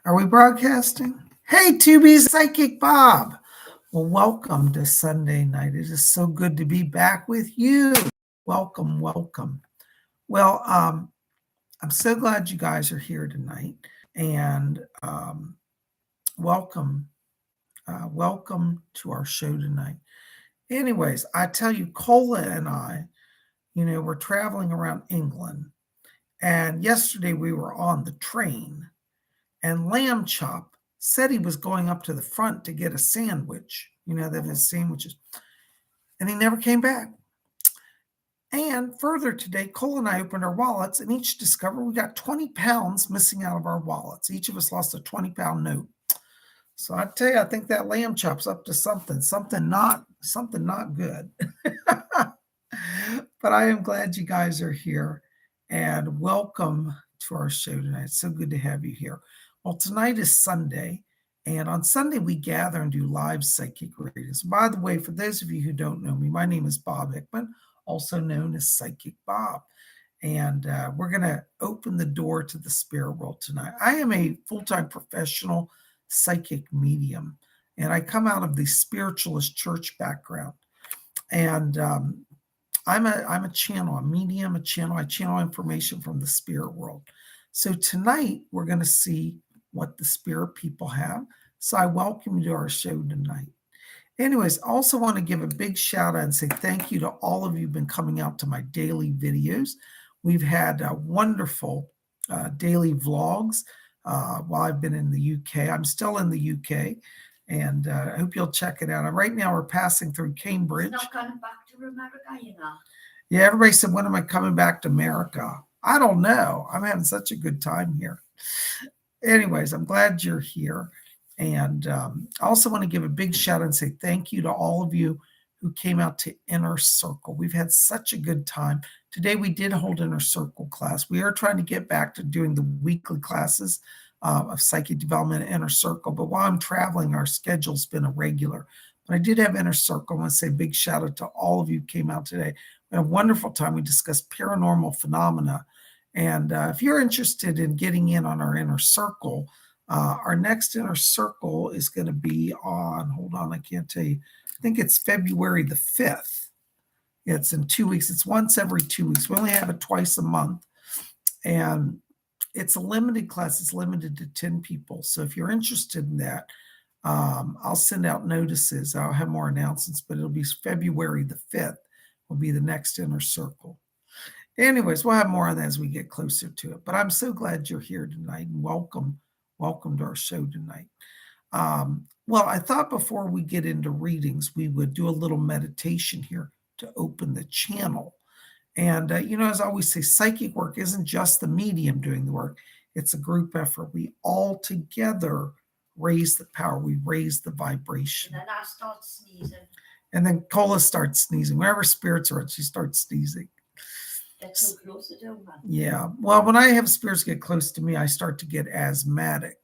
Are we broadcasting? Hey, Tubi Psychic Bob. Well, welcome to Sunday night. It is so good to be back with you. Welcome, welcome. Well, I'm so glad you guys are here tonight, and welcome, welcome to our show tonight. Anyways, I tell you, Cola and I, we're traveling around England, and yesterday we were on the train. And Lamb Chop said he was going up to the front to get a sandwich. They have his sandwiches. And he never came back. And further today, Cole and I opened our wallets and each discovered we got 20 pounds missing out of our wallets. Each of us lost a 20-pound note. So I tell you, I think that Lamb Chop's up to something not good. But I am glad you guys are here and welcome to our show tonight. It's so good to have you here. Well, tonight is Sunday, and on Sunday we gather and do live psychic readings. By the way, for those of you who don't know me, my name is Bob Hickman, also known as Psychic Bob, and we're going to open the door to the spirit world tonight. I am a full-time professional psychic medium, and I come out of the spiritualist church background, and I'm a channel, a medium, a channel. I channel information from the spirit world. So tonight we're going to see what the spirit people have. So I welcome you to our show tonight. Anyways, I also want to give a big shout out and say thank you to all of you who've been coming out to my daily videos. We've had wonderful daily vlogs while I've been in the UK. I'm still in the UK, and I hope you'll check it out. Right now we're passing through Cambridge. Not coming back to America, Yeah, everybody said, when am I coming back to America? I don't know. I'm having such a good time here. Anyways, I'm glad you're here. And I also want to give a big shout out and say thank you to all of you who came out to Inner Circle. We've had such a good time. Today we did hold Inner Circle class. We are trying to get back to doing the weekly classes of psychic development at Inner Circle. But while I'm traveling, our schedule's been irregular. But I did have Inner Circle. I want to say a big shout out to all of you who came out today. We had a wonderful time. We discussed paranormal phenomena. And if you're interested in getting in on our Inner Circle, our next Inner Circle is going to be on, hold on, I can't tell you. I think it's February the 5th. It's in 2 weeks. It's once every 2 weeks. We only have it twice a month. And it's a limited class. It's limited to 10 people. So if you're interested in that, I'll send out notices. I'll have more announcements, but it'll be February the 5th will be the next Inner Circle. Anyways, we'll have more on that as we get closer to it. But I'm so glad you're here tonight, and welcome to our show tonight. Well, I thought before we get into readings, we would do a little meditation here to open the channel. And, as I always say, psychic work isn't just the medium doing the work. It's a group effort. We all together raise the power. We raise the vibration. And then I start sneezing. And then Cola starts sneezing. Wherever spirits are, she starts sneezing. Get so close to them, man. Yeah. Well, when I have spirits get close to me, I start to get asthmatic.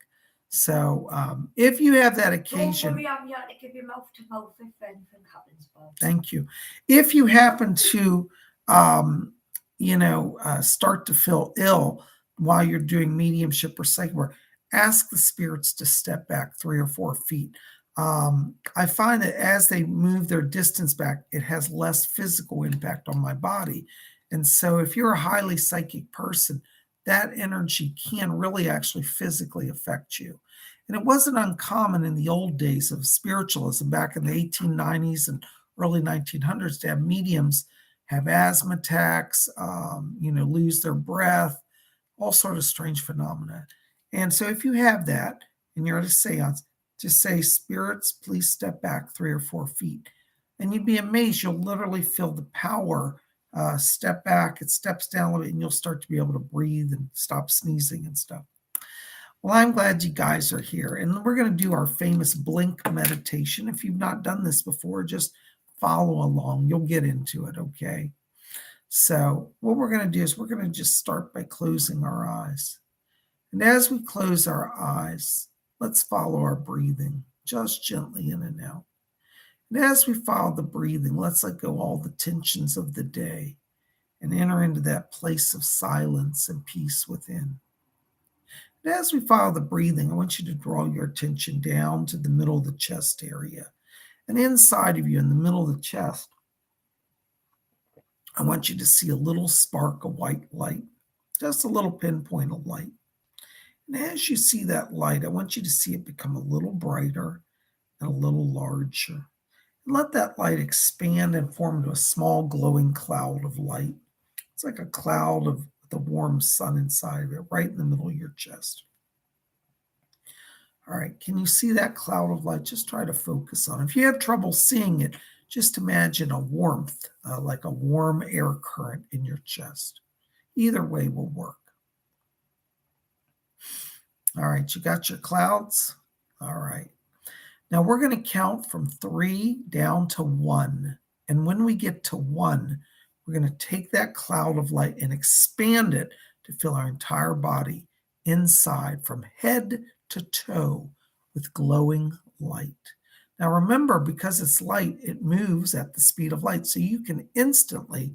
So if you have that occasion. Don't worry, I'm here to give you mouth to mouth if anything happens, Bob. Thank you. If you happen to, start to feel ill while you're doing mediumship or psychic work, ask the spirits to step back 3 or 4 feet. I find that as they move their distance back, it has less physical impact on my body. And so if you're a highly psychic person, that energy can really actually physically affect you. And it wasn't uncommon in the old days of spiritualism back in the 1890s and early 1900s to have mediums have asthma attacks, lose their breath, all sort of strange phenomena. And so if you have that and you're at a seance, just say, spirits, please step back 3 or 4 feet. And you'd be amazed. You'll literally feel the power step back. It steps down a little bit and you'll start to be able to breathe and stop sneezing and stuff. Well, I'm glad you guys are here. And we're going to do our famous blink meditation. If you've not done this before, just follow along. You'll get into it, okay? So what we're going to do is we're going to just start by closing our eyes. And as we close our eyes, let's follow our breathing, just gently in and out. And as we follow the breathing, let's let go all the tensions of the day and enter into that place of silence and peace within. And as we follow the breathing, I want you to draw your attention down to the middle of the chest area. And inside of you, in the middle of the chest, I want you to see a little spark of white light, just a little pinpoint of light. And as you see that light, I want you to see it become a little brighter and a little larger. And let that light expand and form into a small glowing cloud of light. It's like a cloud of the warm sun inside of it, right in the middle of your chest. All right, can you see that cloud of light? Just try to focus on it. If you have trouble seeing it, just imagine a warmth, like a warm air current in your chest. Either way will work. All right, you got your clouds? All right. Now we're going to count from 3 down to 1. And when we get to 1, we're going to take that cloud of light and expand it to fill our entire body inside from head to toe with glowing light. Now remember, because it's light, it moves at the speed of light, so you can instantly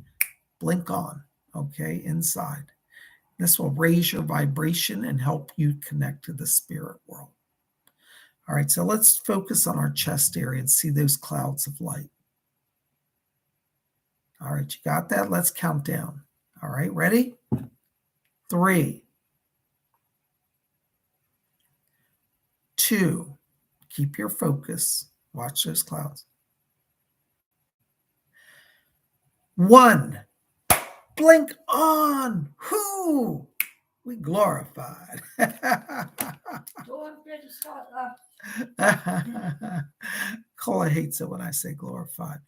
blink on, okay, inside. This will raise your vibration and help you connect to the spirit world. All right, so let's focus on our chest area and see those clouds of light. All right, you got that? Let's count down. All right, ready? 3, 2, keep your focus. Watch those clouds. 1, blink on. Whoo! We glorified. Cola hates it when I say glorified.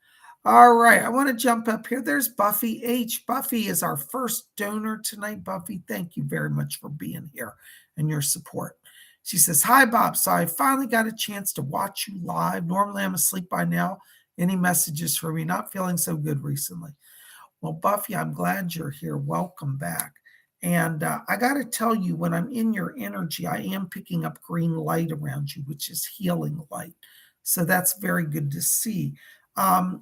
All right, I want to jump up here. There's Buffy H. Buffy is our first donor tonight. Buffy, thank you very much for being here and your support. She says, hi, Bob. So I finally got a chance to watch you live. Normally I'm asleep by now. Any messages for me? Not feeling so good recently. Well, Buffy, I'm glad you're here. Welcome back. And I got to tell you, when I'm in your energy, I am picking up green light around you, which is healing light. So that's very good to see.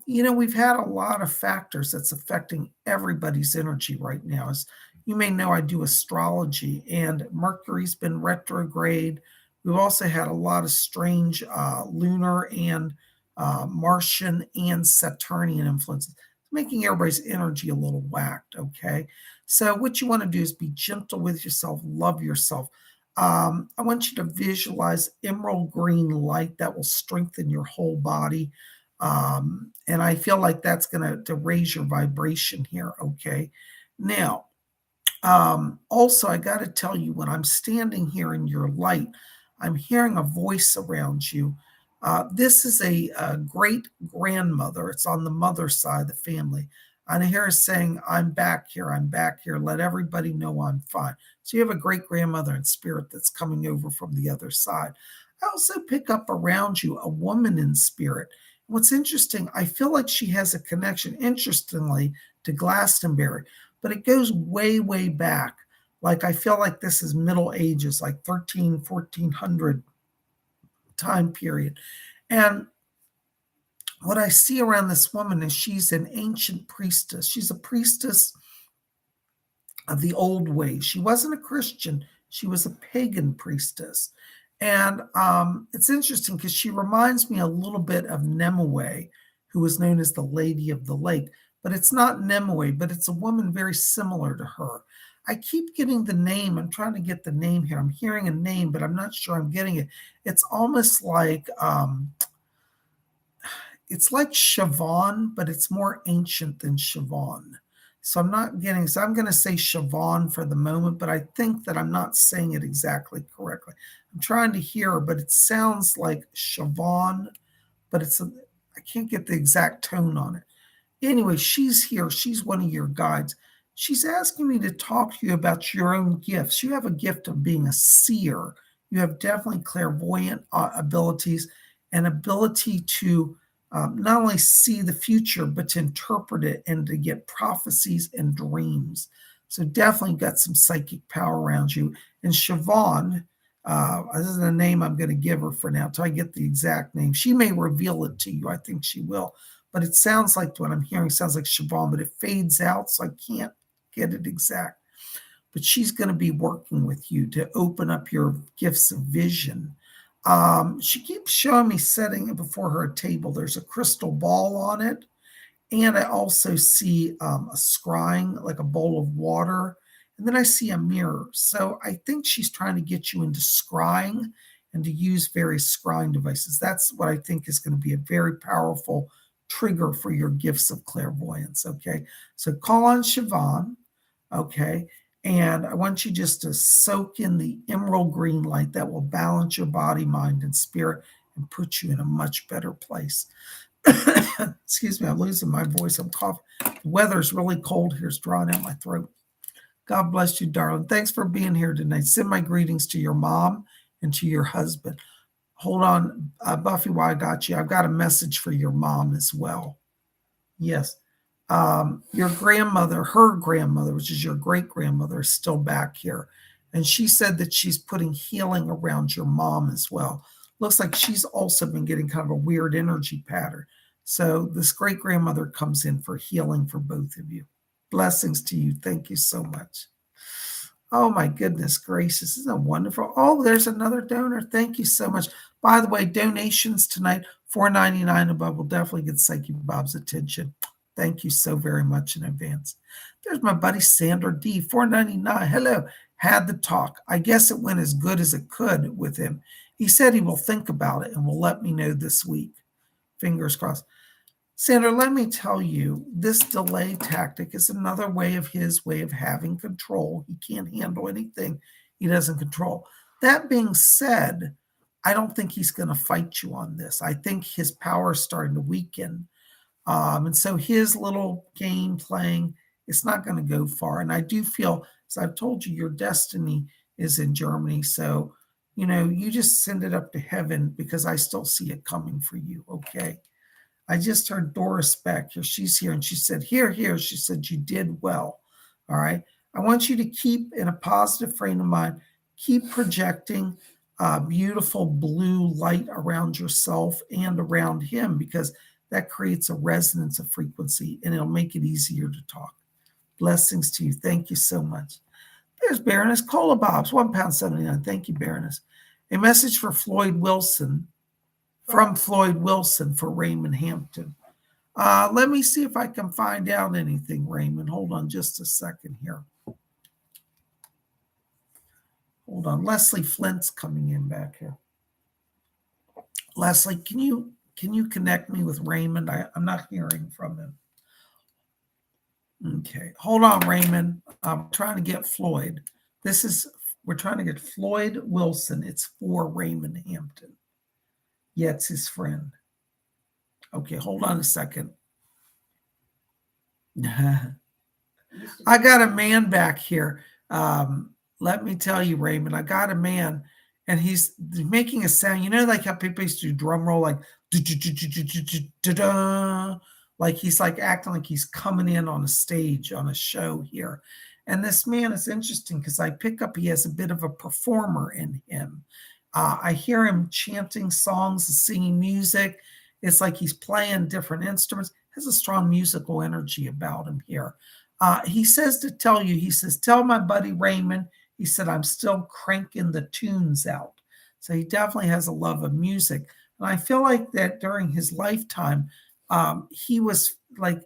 We've had a lot of factors that's affecting everybody's energy right now. As you may know, I do astrology, and Mercury's been retrograde. We've also had a lot of strange lunar and Martian and Saturnian influences, making everybody's energy a little whacked, okay? So what you want to do is be gentle with yourself, love yourself. I want you to visualize emerald green light that will strengthen your whole body. And I feel like that's going to raise your vibration here, okay? Now, also, I got to tell you, when I'm standing here in your light, I'm hearing a voice around you. This is a great grandmother. It's on the mother's side of the family. And I hear her saying, I'm back here. I'm back here. Let everybody know I'm fine. So you have a great grandmother in spirit that's coming over from the other side. I also pick up around you a woman in spirit. What's interesting, I feel like she has a connection, interestingly, to Glastonbury, but it goes way, way back. Like I feel like this is Middle Ages, like 1400 time period. And what I see around this woman is she's an ancient priestess. She's a priestess of the old ways. She wasn't a Christian. She was a pagan priestess. And it's interesting because she reminds me a little bit of Nimue, who was known as the Lady of the Lake. But it's not Nimue, but it's a woman very similar to her. I keep getting the name. I'm trying to get the name here. I'm hearing a name, but I'm not sure I'm getting it. It's almost like Siobhan, but it's more ancient than Siobhan. So I'm not getting, so I'm going to say Siobhan for the moment, but I think that I'm not saying it exactly correctly. I'm trying to hear her, but it sounds like Siobhan, but I can't get the exact tone on it. Anyway, she's here. She's one of your guides. She's asking me to talk to you about your own gifts. You have a gift of being a seer. You have definitely clairvoyant abilities and ability to not only see the future, but to interpret it and to get prophecies and dreams. So definitely got some psychic power around you. And Siobhan, this is the name I'm going to give her for now until I get the exact name. She may reveal it to you. I think she will. But it sounds like what I'm hearing sounds like Siobhan, but it fades out, so I can't get it exact. but she's going to be working with you to open up your gifts of vision. She keeps showing me setting it before her table. There's a crystal ball on it. And I also see a scrying, like a bowl of water. And then I see a mirror. So I think she's trying to get you into scrying and to use various scrying devices. That's what I think is going to be a very powerful trigger for your gifts of clairvoyance. Okay. So call on Siobhan. Okay. And I want you just to soak in the emerald green light that will balance your body, mind, and spirit and put you in a much better place. Excuse me, I'm losing my voice. I'm coughing. The weather's really cold here. It's drawing out my throat. God bless you, darling. Thanks for being here tonight. Send my greetings to your mom and to your husband. Hold on, Buffy, while I got you, I've got a message for your mom as well. Yes. Your grandmother, her grandmother, which is your great grandmother, is still back here. And she said that she's putting healing around your mom as well. Looks like she's also been getting kind of a weird energy pattern. So this great grandmother comes in for healing for both of you. Blessings to you. Thank you so much. Oh my goodness gracious. Isn't that wonderful? Oh, there's another donor. Thank you so much. By the way, donations tonight, $4.99 above will definitely get Psychic Bob's attention. Thank you so very much in advance. There's my buddy Sandra D, $4.99. Hello. Had the talk. I guess it went as good as it could with him. He said he will think about it and will let me know this week. Fingers crossed. Sandra, let me tell you, this delay tactic is another way of his way of having control. He can't handle anything he doesn't control. That being said, I don't think he's going to fight you on this. I think his power is starting to weaken. And so his little game playing, it's not going to go far. And I do feel, as I've told you, your destiny is in Germany. So, you just send it up to heaven because I still see it coming for you. Okay. I just heard Doris back here. She's here and she said, here. She said, you did well. All right. I want you to keep in a positive frame of mind, keep projecting beautiful blue light around yourself and around him because that creates a resonance of frequency and it'll make it easier to talk. Blessings to you. Thank you so much. There's Baroness Cola Bob's, £1.79. Thank you, Baroness. A message for Floyd Wilson, from Floyd Wilson for Raymond Hampton. Let me see if I can find out anything, Raymond. Hold on just a second here. Hold on. Leslie Flint's coming in back here. Leslie, can you connect me with Raymond? I'm not hearing from him. Okay. Hold on, Raymond. I'm trying to get Floyd. We're trying to get Floyd Wilson. It's for Raymond Hampton. Yeah, it's his friend. Okay, hold on a second. I got a man back here. Let me tell you, Raymond, I got a man, and he's making a sound. Like how people used to do drum roll, like like he's like acting like he's coming in on a stage on a show here. And this man is interesting because I pick up he has a bit of a performer in him. I hear him chanting songs, singing music. It's like he's playing different instruments. Has a strong musical energy about him here. He says to tell you, he says, tell my buddy Raymond, he said, I'm still cranking the tunes out. So he definitely has a love of music. And I feel like that during his lifetime, he was like,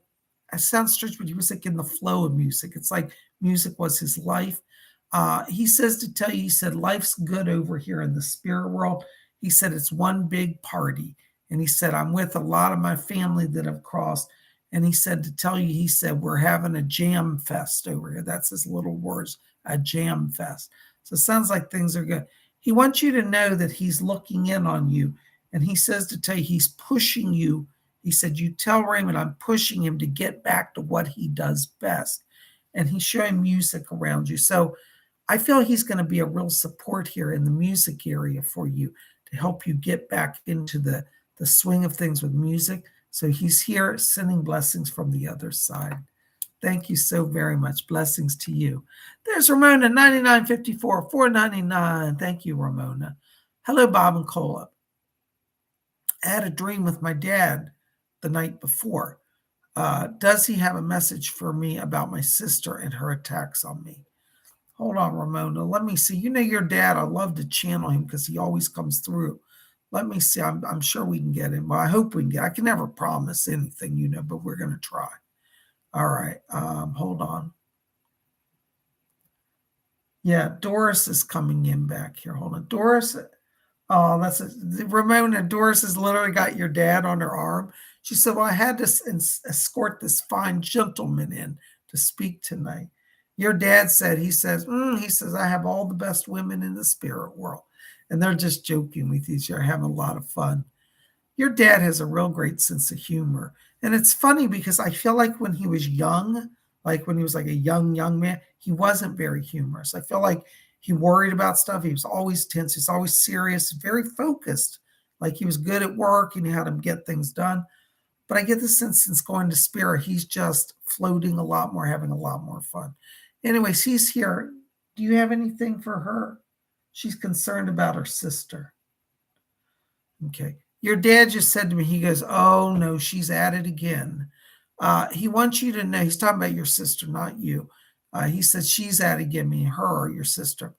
it sounds strange, but he was like in the flow of music. It's like music was his life. He says to tell you, he said, life's good over here in the spirit world. He said, it's one big party. And he said, I'm with a lot of my family that have crossed. And he said, to tell you, he said, we're having a jam fest over here. That's his little words, a jam fest. So it sounds like things are good. He wants you to know that he's looking in on you. And he says to tell you, he's pushing you. He said, you tell Raymond, I'm pushing him to get back to what he does best. And he's showing music around you. So I feel he's going to be a real support here in the music area for you to help you get back into the swing of things with music. So he's here sending blessings from the other side. Thank you so very much. Blessings to you. There's Ramona, 9954, $4.99. Thank you, Ramona. Hello, Bob and Cola. I had a dream with my dad the night before. Does he have a message for me about my sister and her attacks on me? Hold on, Ramona. Let me see. You know your dad. I love to channel him because he always comes through. Let me see. I'm sure we can get him. Well, I hope we can get. I can never promise anything, but we're going to try. All right. Hold on. Yeah, Doris is coming in back here. Hold on, Doris. Oh, Ramona. Doris has literally got your dad on her arm. She said, "Well, I had to escort this fine gentleman in to speak tonight." Your dad said, he says, "I have all the best women in the spirit world," and they're just joking with each other, having a lot of fun. Your dad has a real great sense of humor. And it's funny because I feel like when he was young, like when he was like a young man, he wasn't very humorous. I feel like he worried about stuff. He was always tense. He's always serious, very focused. Like he was good at work and he had to get things done. But I get the sense since going to Spirit, he's just floating a lot more, having a lot more fun. Anyways, he's here. Do you have anything for her? She's concerned about her sister. Okay. Your dad just said to me, he goes, "Oh no, she's at it again." He wants you to know, he's talking about your sister, not you. He said, "She's at it again," meaning her, your sister.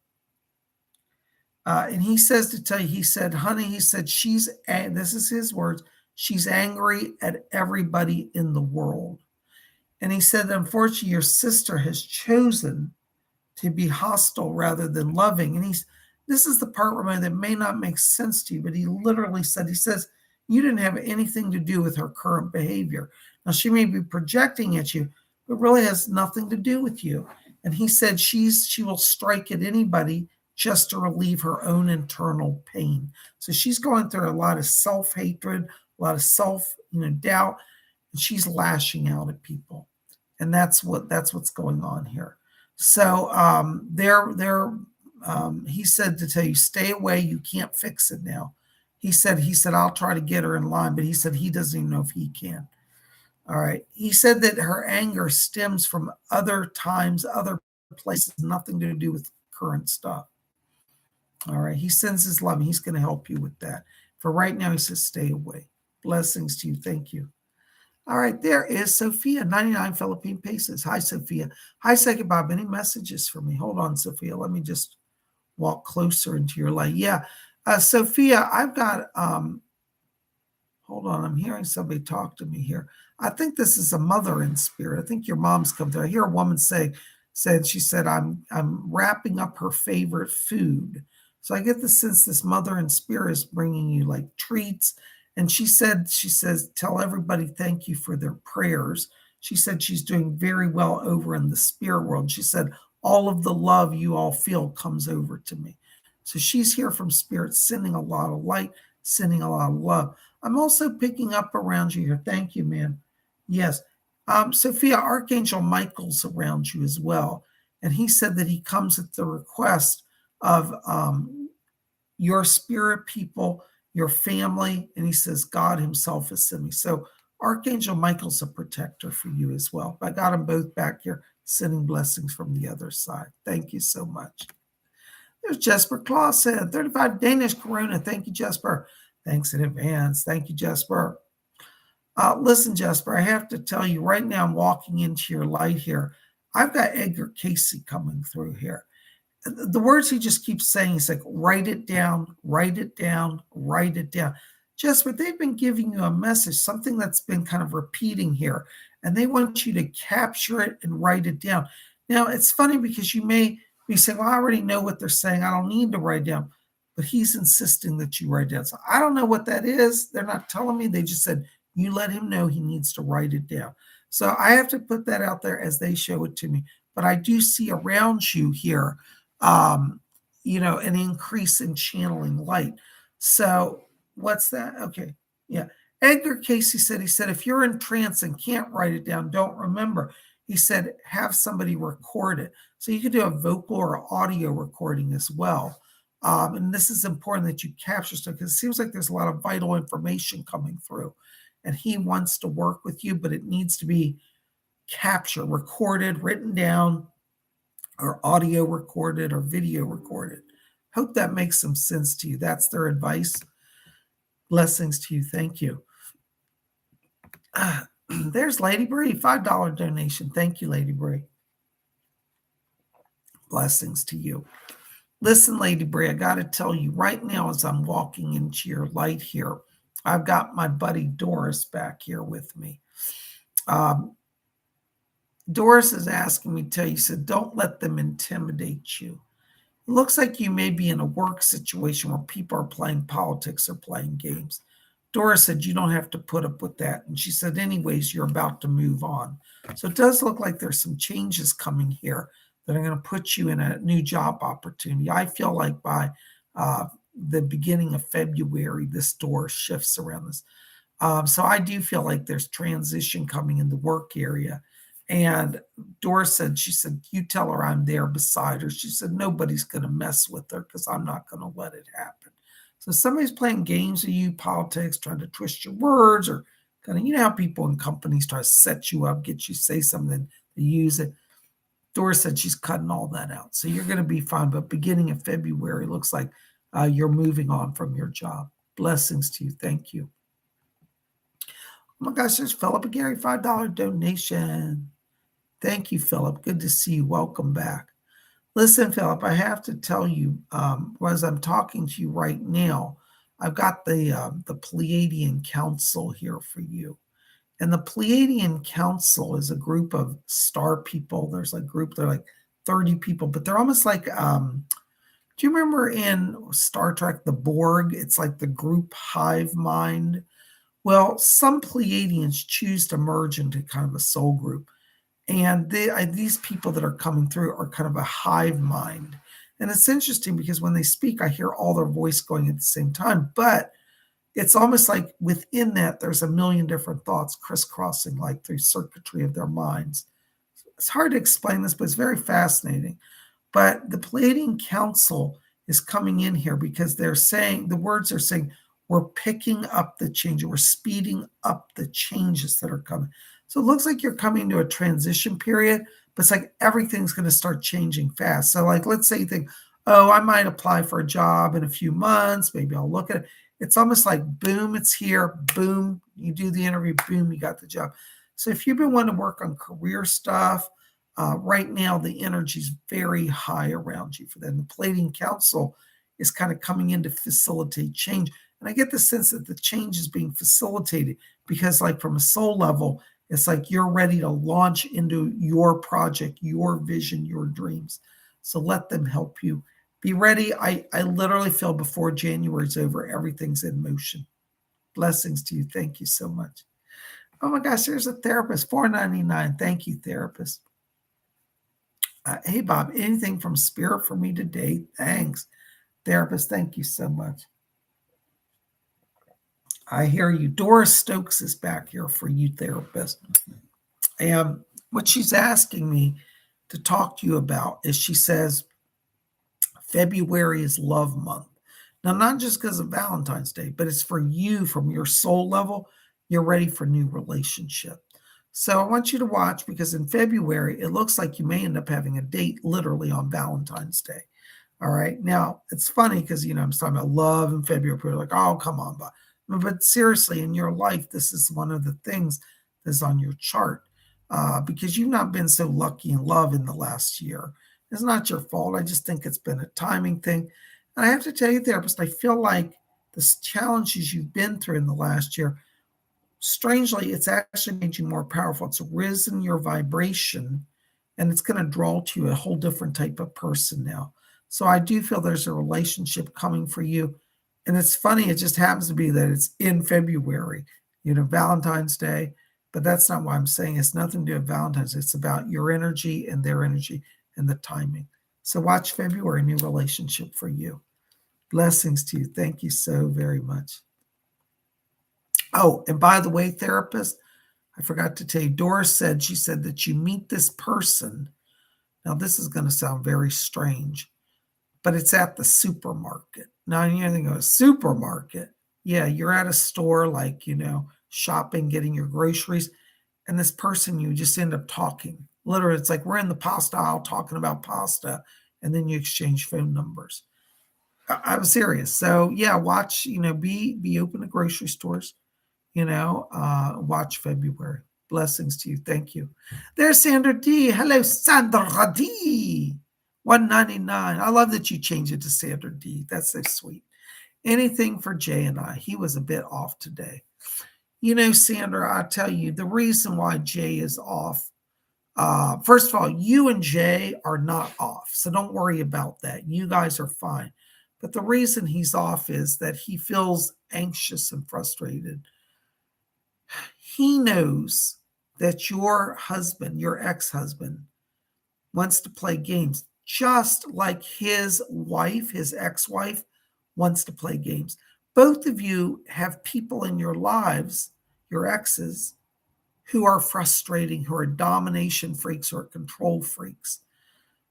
And he says to tell you, he said, "Honey," he said, this is his words, "she's angry at everybody in the world." And he said, "Unfortunately, your sister has chosen to be hostile rather than loving." And this is the part, Ramon, that may not make sense to you, but he literally said, he says, "You didn't have anything to do with her current behavior. Now, she may be projecting at you, but really has nothing to do with you." And he said she will strike at anybody just to relieve her own internal pain. So she's going through a lot of self-hatred, a lot of doubt, and she's lashing out at people. And that's what's going on here. So he said to tell you, stay away. You can't fix it now. He said, "I'll try to get her in line," but he said he doesn't even know if he can. All right. He said that her anger stems from other times, other places, nothing to do with current stuff. All right. He sends his love. And he's going to help you with that. For right now, he says, stay away. Blessings to you. Thank you. All right, there is Sophia, 99 Philippine pesos. Hi, Sophia. Hi, Psychic Bob. Any messages for me? Hold on, Sophia. Let me just walk closer into your light. Yeah, Sophia, I've got, hold on, I'm hearing somebody talk to me here. I think this is a mother in spirit. I think your mom's come through. I hear a woman she said, I'm wrapping up her favorite food. So I get the sense this mother in spirit is bringing you like treats. And she says, "Tell everybody thank you for their prayers." She said she's doing very well over in the spirit world. She said, "All of the love you all feel comes over to me." So she's here from spirit, sending a lot of light, sending a lot of love. I'm also picking up around you here. Thank you, man. Yes. Sophia, Archangel Michael's around you as well. And he said that he comes at the request of your spirit people, your family, and he says God himself is sending me. So Archangel Michael's a protector for you as well. I got them both back here, sending blessings from the other side. Thank you so much. There's Jesper Clausen, 35 Danish Corona. Thank you, Jesper. Thanks in advance. Thank you, Jesper. Listen, Jesper, I have to tell you right now, I'm walking into your light here. I've got Edgar Casey coming through here. The words he just keeps saying, he's like, write it down, write it down, write it down. Jesper, they've been giving you a message, something that's been kind of repeating here, and they want you to capture it and write it down. Now, it's funny because you may be saying, "Well, I already know what they're saying. I don't need to write it down." But he's insisting that you write it down. So I don't know what that is. They're not telling me. They just said, you let him know he needs to write it down. So I have to put that out there as they show it to me. But I do see around you here an increase in channeling light. So what's that? Okay. Yeah. Edgar Casey said, if you're in trance and can't write it down, don't remember. He said, have somebody record it. So you could do a vocal or audio recording as well. And this is important that you capture stuff because it seems like there's a lot of vital information coming through. And he wants to work with you, but it needs to be captured, recorded, written down, or audio recorded or video recorded. Hope that makes some sense to you. That's their advice. Blessings to you. Thank you. There's Lady Bree, $5 donation. Thank you, Lady Bree. Blessings to you. Listen, Lady Bray, I got to tell you right now as I'm walking into your light here, I've got my buddy Doris back here with me. Doris is asking me to tell you, said, don't let them intimidate you. It looks like you may be in a work situation where people are playing politics or playing games. Doris said, you don't have to put up with that. And she said, anyways, you're about to move on. So it does look like there's some changes coming here that are going to put you in a new job opportunity. I feel like by the beginning of February, this door shifts around this. So I do feel like there's transition coming in the work area. And Doris said, she said, you tell her I'm there beside her. She said, nobody's going to mess with her because I'm not going to let it happen. So somebody's playing games with you, politics, trying to twist your words, or kind of, you know how people in companies try to set you up, get you to say something, they use it. Doris said she's cutting all that out. So you're going to be fine. But beginning of February, it looks like you're moving on from your job. Blessings to you. Thank you. Oh my gosh, there's Philip and Gary, $5 donation. Thank you, Philip. Good to see you. Welcome back. Listen, Philip, I have to tell you, as I'm talking to you right now, I've got the Pleiadian Council here for you. And the Pleiadian Council is a group of star people. There's a group, they're like 30 people, but they're almost like, do you remember in Star Trek, the Borg? It's like the group hive mind. Well, some Pleiadians choose to merge into kind of a soul group. And these people that are coming through are kind of a hive mind. And it's interesting because when they speak, I hear all their voice going at the same time. But it's almost like within that, there's a million different thoughts crisscrossing like through circuitry of their minds. It's hard to explain this, but it's very fascinating. But the Pleiadian Council is coming in here because they're saying, the words are saying, we're picking up the change. We're speeding up the changes that are coming. So it looks like you're coming to a transition period, but it's like everything's going to start changing fast. So like, let's say you think, oh, I might apply for a job in a few months. Maybe I'll look at it. It's almost like, boom, it's here. Boom, you do the interview. Boom, you got the job. So if you've been wanting to work on career stuff, right now the energy is very high around you for that. And the Pleiadian Council is kind of coming in to facilitate change. And I get the sense that the change is being facilitated because like from a soul level, it's like you're ready to launch into your project, your vision, your dreams. So let them help you. Be ready. I literally feel before January's over, everything's in motion. Blessings to you. Thank you so much. Oh my gosh, there's a therapist, $4.99. Thank you, therapist. Hey, Bob, anything from Spirit for me today? Thanks. Therapist, thank you so much. I hear you. Doris Stokes is back here for you, therapist. And what she's asking me to talk to you about is she says, February is love month. Now, not just because of Valentine's Day, but it's for you from your soul level. You're ready for new relationship. So I want you to watch because in February, it looks like you may end up having a date literally on Valentine's Day. All right. Now, it's funny because, I'm talking about love in February. People are like, oh, come on. But seriously, in your life, this is one of the things that's on your chart because you've not been so lucky in love in the last year. It's not your fault. I just think it's been a timing thing. And I have to tell you, therapist, I feel like the challenges you've been through in the last year, strangely, it's actually made you more powerful. It's risen your vibration, and it's going to draw to you a whole different type of person now. So I do feel there's a relationship coming for you. And it's funny, it just happens to be that it's in February, Valentine's Day. But that's not why I'm saying it's nothing to do with Valentine's. It's about your energy and their energy and the timing. So watch February, new relationship for you. Blessings to you. Thank you so very much. Oh, and by the way, therapist, I forgot to tell you, Doris said, she said that you meet this person. Now, this is going to sound very strange, but it's at the supermarket. Now, you're thinking, a supermarket? Yeah, you're at a store like, shopping, getting your groceries, and this person, you just end up talking. Literally, it's like we're in the pasta aisle talking about pasta, and then you exchange phone numbers. I'm serious. So, yeah, watch, be open to grocery stores, watch February. Blessings to you. Thank you. There's Sandra D. Hello, Sandra D. 199. I love that you changed it to Sandra D. That's so sweet. Anything for Jay and I. He was a bit off today. You know, Sandra, I tell you, the reason why Jay is off, first of all, you and Jay are not off. So don't worry about that. You guys are fine. But the reason he's off is that he feels anxious and frustrated. He knows that your husband, your ex-husband, wants to play games just like his wife, his ex-wife, wants to play games. Both of you have people in your lives, your exes, who are frustrating, who are domination freaks or control freaks.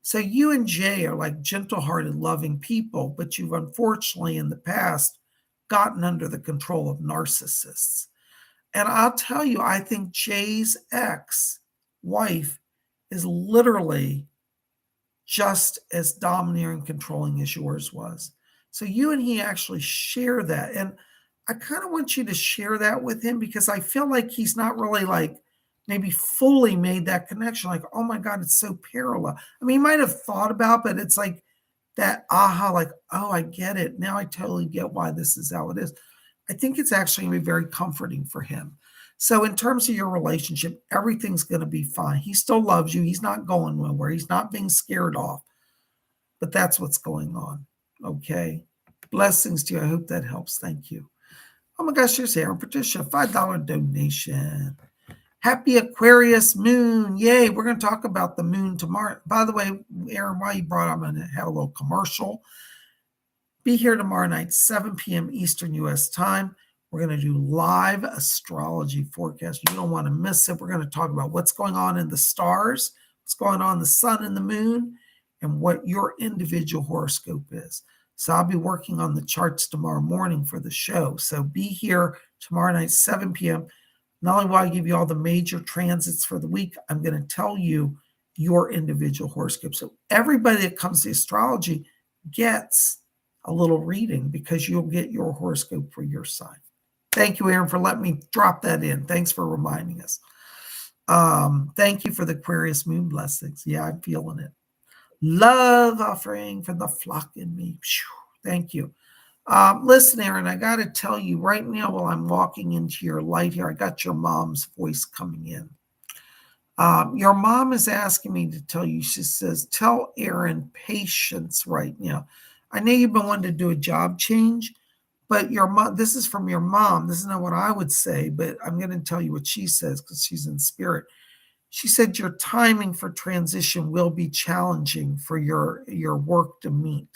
So you and Jay are like gentle-hearted, loving people, but you've unfortunately in the past gotten under the control of narcissists. And I'll tell you, I think Jay's ex-wife is literally just as domineering and controlling as yours was. So you and he actually share that. And I kind of want you to share that with him because I feel like he's not really like maybe fully made that connection. Like, oh my God, it's so parallel. I mean, he might have thought about, but it's like that aha, like, oh, I get it. Now I totally get why this is how it is. I think it's actually going to be very comforting for him. So in terms of your relationship, everything's going to be fine. He still loves you. He's not going nowhere. He's not being scared off. But that's what's going on. Okay. Blessings to you. I hope that helps. Thank you. Oh my gosh, here's Aaron Patricia, $5 donation. Happy Aquarius moon. Yay. We're going to talk about the moon tomorrow. By the way, Aaron, while you brought it, I'm going to have a little commercial. Be here tomorrow night, 7 p.m. Eastern U.S. time. We're going to do live astrology forecast. You don't want to miss it. We're going to talk about what's going on in the stars, what's going on in the sun and the moon, and what your individual horoscope is. So I'll be working on the charts tomorrow morning for the show. So be here tomorrow night, 7 p.m. Not only will I give you all the major transits for the week, I'm going to tell you your individual horoscope. So everybody that comes to astrology gets a little reading because you'll get your horoscope for your sign. Thank you, Aaron, for letting me drop that in. Thanks for reminding us. Thank you for the Aquarius moon blessings. Yeah, I'm feeling it. Love offering from the flock in me. Thank you. Listen, Aaron, I got to tell you right now while I'm walking into your light here, I got your mom's voice coming in. Your mom is asking me to tell you, she says, tell Aaron patience right now. I know you've been wanting to do a job change, but your mom, this is from your mom. This is not what I would say, but I'm going to tell you what she says because she's in spirit. She said your timing for transition will be challenging for your work to meet.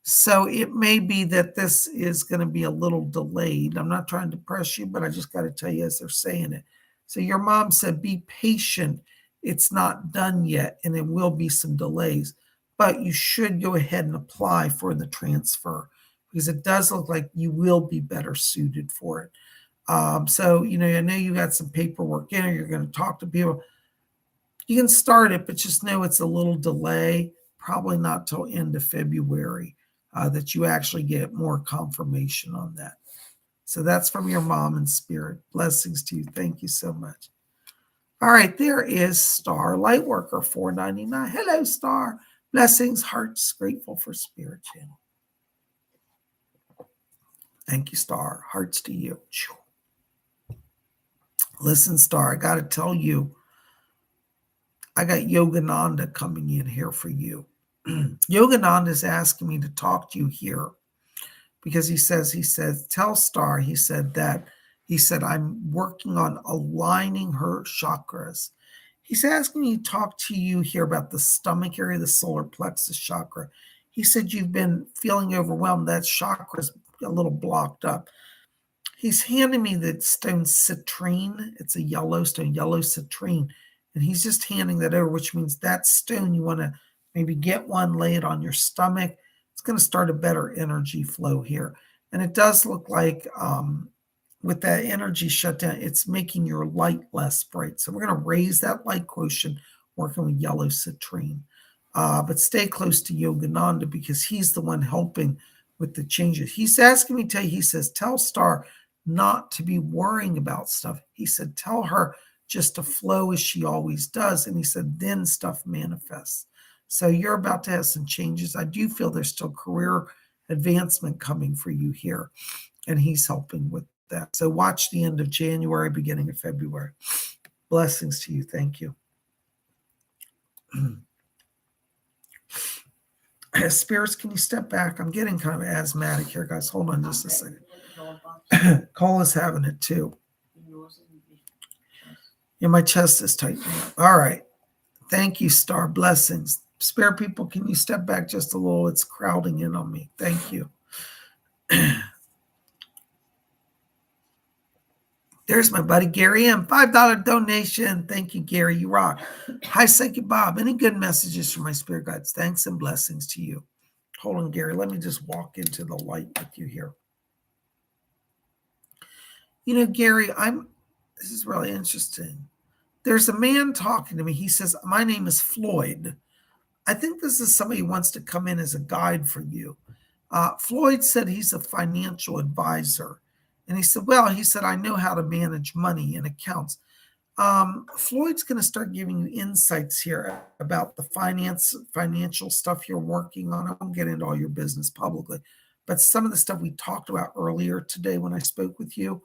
So it may be that this is going to be a little delayed. I'm not trying to press you, but I just got to tell you as they're saying it. So your mom said, be patient. It's not done yet, and there will be some delays. But you should go ahead and apply for the transfer because it does look like you will be better suited for it. So, I know you got some paperwork in, or you're going to talk to people. You can start it, but just know it's a little delay, probably not till end of February, that you actually get more confirmation on that. So that's from your mom in spirit. Blessings to you. Thank you so much. All right, there is Star Lightworker, $4.99. Hello, Star. Blessings, hearts, grateful for Spirit Channel. Thank you, Star. Hearts to you. Listen, Star, I got to tell you, I got Yogananda coming in here for you. Yogananda is asking me to talk to you here because he says, tell Star, he said, I'm working on aligning her chakras. He's asking me to talk to you here about the stomach area, the solar plexus chakra. He said you've been feeling overwhelmed. That chakra's a little blocked up. He's handing me the stone citrine. It's a yellow stone, yellow citrine. And he's just handing that over, which means that stone, you want to maybe get one, lay it on your stomach. It's going to start a better energy flow here. And it does look like with that energy shutdown, it's making your light less bright. So we're going to raise that light quotient working with yellow citrine. But stay close to Yogananda because he's the one helping with the changes. He's asking me to tell you, he says, tell Star not to be worrying about stuff. He said, tell her just to flow as she always does. And he said, then stuff manifests. So you're about to have some changes. I do feel there's still career advancement coming for you here, and he's helping with that. So watch the end of January, beginning of February. Blessings to you. Thank you. Spirits, can you step back? I'm getting kind of asthmatic here, guys. Hold on just a second. Cole is having it too. Yeah, my chest is tightening up. All right. Thank you, Star. Blessings. Spirit people, can you step back just a little? It's crowding in on me. Thank you. There's my buddy Gary M. $5 donation. Thank you, Gary. You rock. Hi, Psychic Bob. Any good messages from my spirit guides? Thanks and blessings to you. Hold on, Gary. Let me just walk into the light with you here. You know, Gary, this is really interesting. There's a man talking to me. He says, my name is Floyd. I think this is somebody who wants to come in as a guide for you. Floyd said he's a financial advisor. And he said, I know how to manage money and accounts. Floyd's going to start giving you insights here about the financial stuff you're working on. I won't get into all your business publicly, but some of the stuff we talked about earlier today when I spoke with you,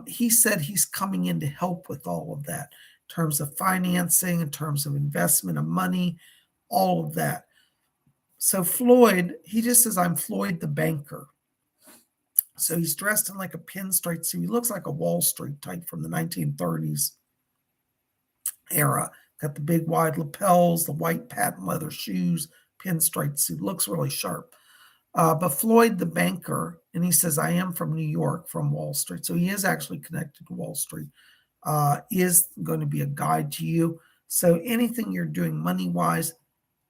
he said he's coming in to help with all of that in terms of financing, in terms of investment of money, all of that. So Floyd, he just says, I'm Floyd the banker. So he's dressed in like a pinstripe suit. He looks like a Wall Street type from the 1930s era. Got the big wide lapels, the white patent leather shoes, pinstripe suit. Looks really sharp. But Floyd the banker, and he says, I am from New York, from Wall Street. So he is actually connected to Wall Street, is going to be a guide to you. So anything you're doing money-wise,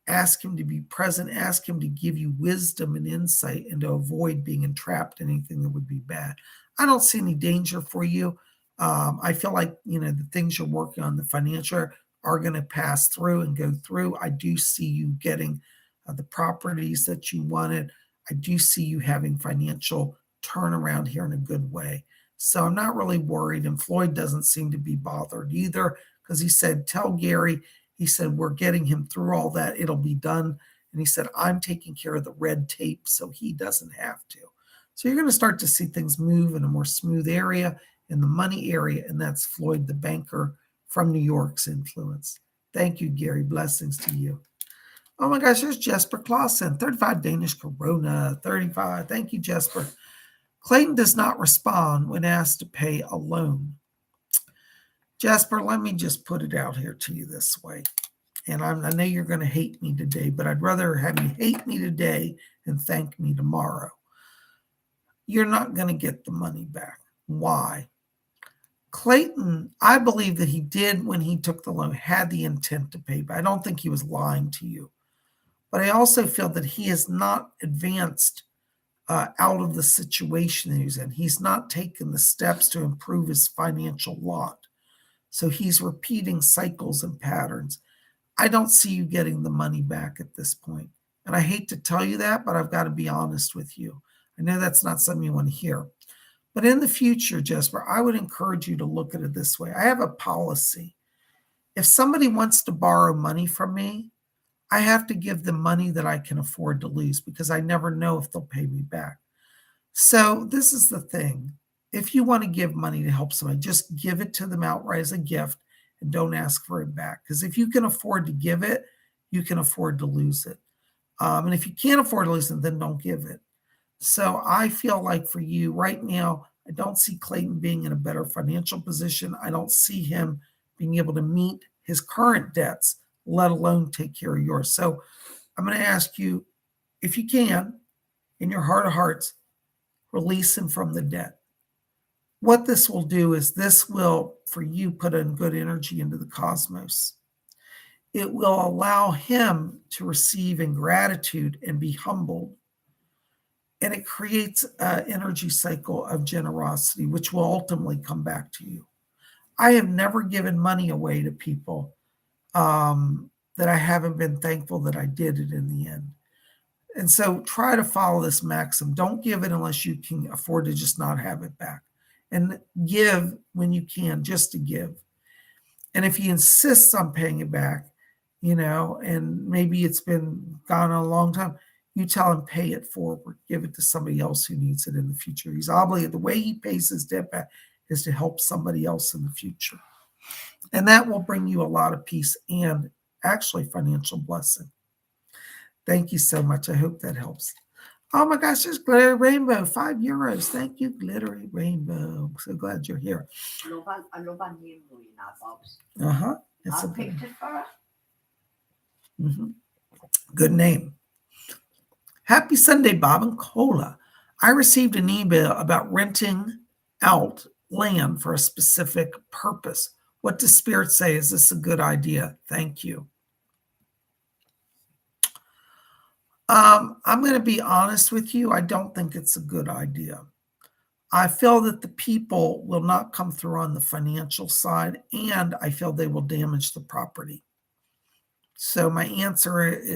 ask him to be present, ask him to give you wisdom and insight and to avoid being entrapped in anything that would be bad. I don't see any danger for you. I feel like, the things you're working on, the financial, are going to pass through and go through. I do see you getting the properties that you wanted. I do see you having financial turnaround here in a good way. So I'm not really worried. And Floyd doesn't seem to be bothered either, because he said, tell Gary, he said, we're getting him through all that. It'll be done. And he said, I'm taking care of the red tape so he doesn't have to. So you're going to start to see things move in a more smooth area, in the money area. And that's Floyd the banker from New York's influence. Thank you, Gary. Blessings to you. Oh my gosh, there's Jesper Clausen, 35 Danish Corona, 35. Thank you, Jesper. Clayton does not respond when asked to pay a loan. Jasper, let me just put it out here to you this way. And I know you're going to hate me today, but I'd rather have you hate me today and thank me tomorrow. You're not going to get the money back. Why? Clayton, I believe that he did, when he took the loan, had the intent to pay, but I don't think he was lying to you. But I also feel that he has not advanced out of the situation that he's in. He's not taken the steps to improve his financial lot. So he's repeating cycles and patterns. I don't see you getting the money back at this point. And I hate to tell you that, but I've got to be honest with you. I know that's not something you want to hear. But in the future, Jesper, I would encourage you to look at it this way. I have a policy. If somebody wants to borrow money from me, I have to give them money that I can afford to lose, because I never know if they'll pay me back. So this is the thing. If you want to give money to help somebody, just give it to them outright as a gift and don't ask for it back. Because if you can afford to give it, you can afford to lose it. And if you can't afford to lose it, then don't give it. So I feel like for you right now, I don't see Clayton being in a better financial position. I don't see him being able to meet his current debts, let alone take care of yours. So I'm going to ask you, if you can, in your heart of hearts, release him from the debt. What this will do is this will, for you, put in good energy into the cosmos. It will allow him to receive in gratitude and be humbled. And it creates an energy cycle of generosity, which will ultimately come back to you. I have never given money away to people that I haven't been thankful that I did it in the end. And so try to follow this maxim. Don't give it unless you can afford to just not have it back. And give when you can, just to give. And if he insists on paying it back, and maybe it's been gone a long time. You tell him, pay it forward, give it to somebody else who needs it in the future. He's obligated. The way he pays his debt back is to help somebody else in the future. And that will bring you a lot of peace and actually financial blessing. Thank you so much. I hope that helps. Oh my gosh, there's Glittery Rainbow, €5. Thank you, Glittery Rainbow. I'm so glad you're here. Uh-huh. I picked it for her. Good name. Happy Sunday, Bob and Cola. I received an email about renting out land for a specific purpose. What does Spirit say? Is this a good idea? Thank you. I'm going to be honest with you. I don't think it's a good idea. I feel that the people will not come through on the financial side, and I feel they will damage the property. So my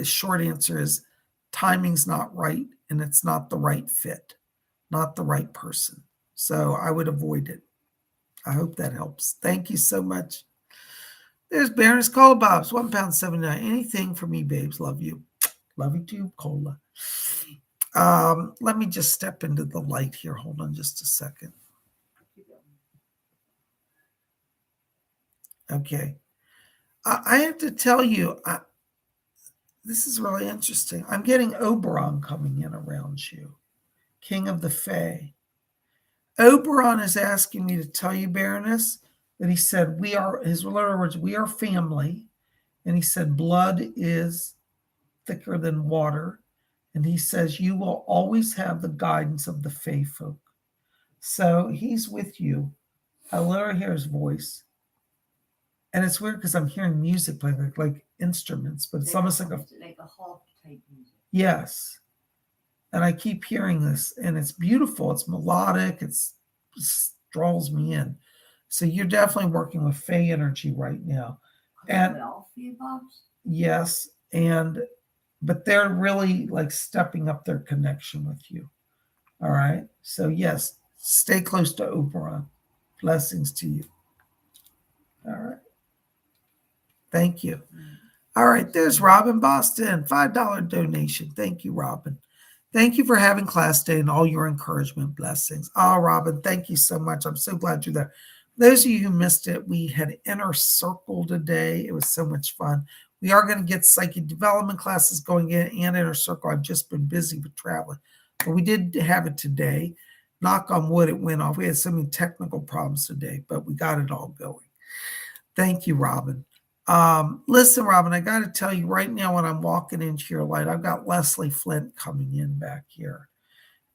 short answer is timing's not right, and it's not the right fit, not the right person. So I would avoid it. I hope that helps. Thank you so much. There's Baroness Cola Bob's, £1.79. Anything for me, babes. Love you. Love you too, Cola. Let me just step into the light here. Hold on just a second. Okay. I have to tell you, this is really interesting. I'm getting Oberon coming in around you, King of the Fae. Oberon is asking me to tell you, Baroness, that he said, his literal words, we are family. And he said, blood is thicker than water. And he says, you will always have the guidance of the Fae folk. So he's with you. I literally hear his voice. And it's weird because I'm hearing music playing, like instruments, but it's almost like a harp type music. Yes. And I keep hearing this, and it's beautiful. It's melodic. It draws me in. So you're definitely working with Fae energy right now. And yes, but they're really like stepping up their connection with you. All right. So yes, stay close to Oberon. Blessings to you. All right. Thank you. All right, there's Robin Boston, $5 donation. Thank you, Robin. Thank you for having class day and all your encouragement. Blessings. Oh, Robin, thank you so much. I'm so glad you're there. Those of you who missed it, we had Inner Circle today. It was so much fun. We are going to get psychic development classes going in and Inner Circle. I've just been busy with traveling. But we did have it today. Knock on wood, it went off. We had so many technical problems today, but we got it all going. Thank you, Robin. Listen, Robin, I got to tell you right now when I'm walking into your light, I've got Leslie Flint coming in back here.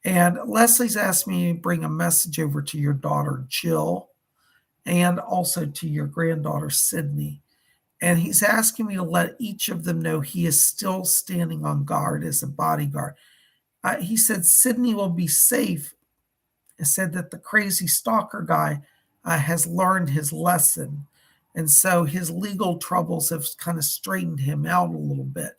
And Leslie's asked me to bring a message over to your daughter, Jill, and also to your granddaughter, Sydney. And he's asking me to let each of them know he is still standing on guard as a bodyguard. He said Sydney will be safe. He said that the crazy stalker guy has learned his lesson. And so his legal troubles have kind of straightened him out a little bit.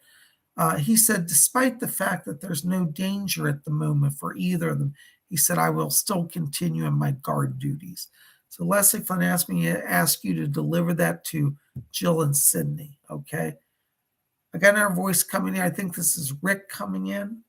He said, despite the fact that there's no danger at the moment for either of them, he said, I will still continue in my guard duties. So Leslie Flynn asked me to ask you to deliver that to Jill and Sydney, okay? I got another voice coming in. I think this is Rick coming in.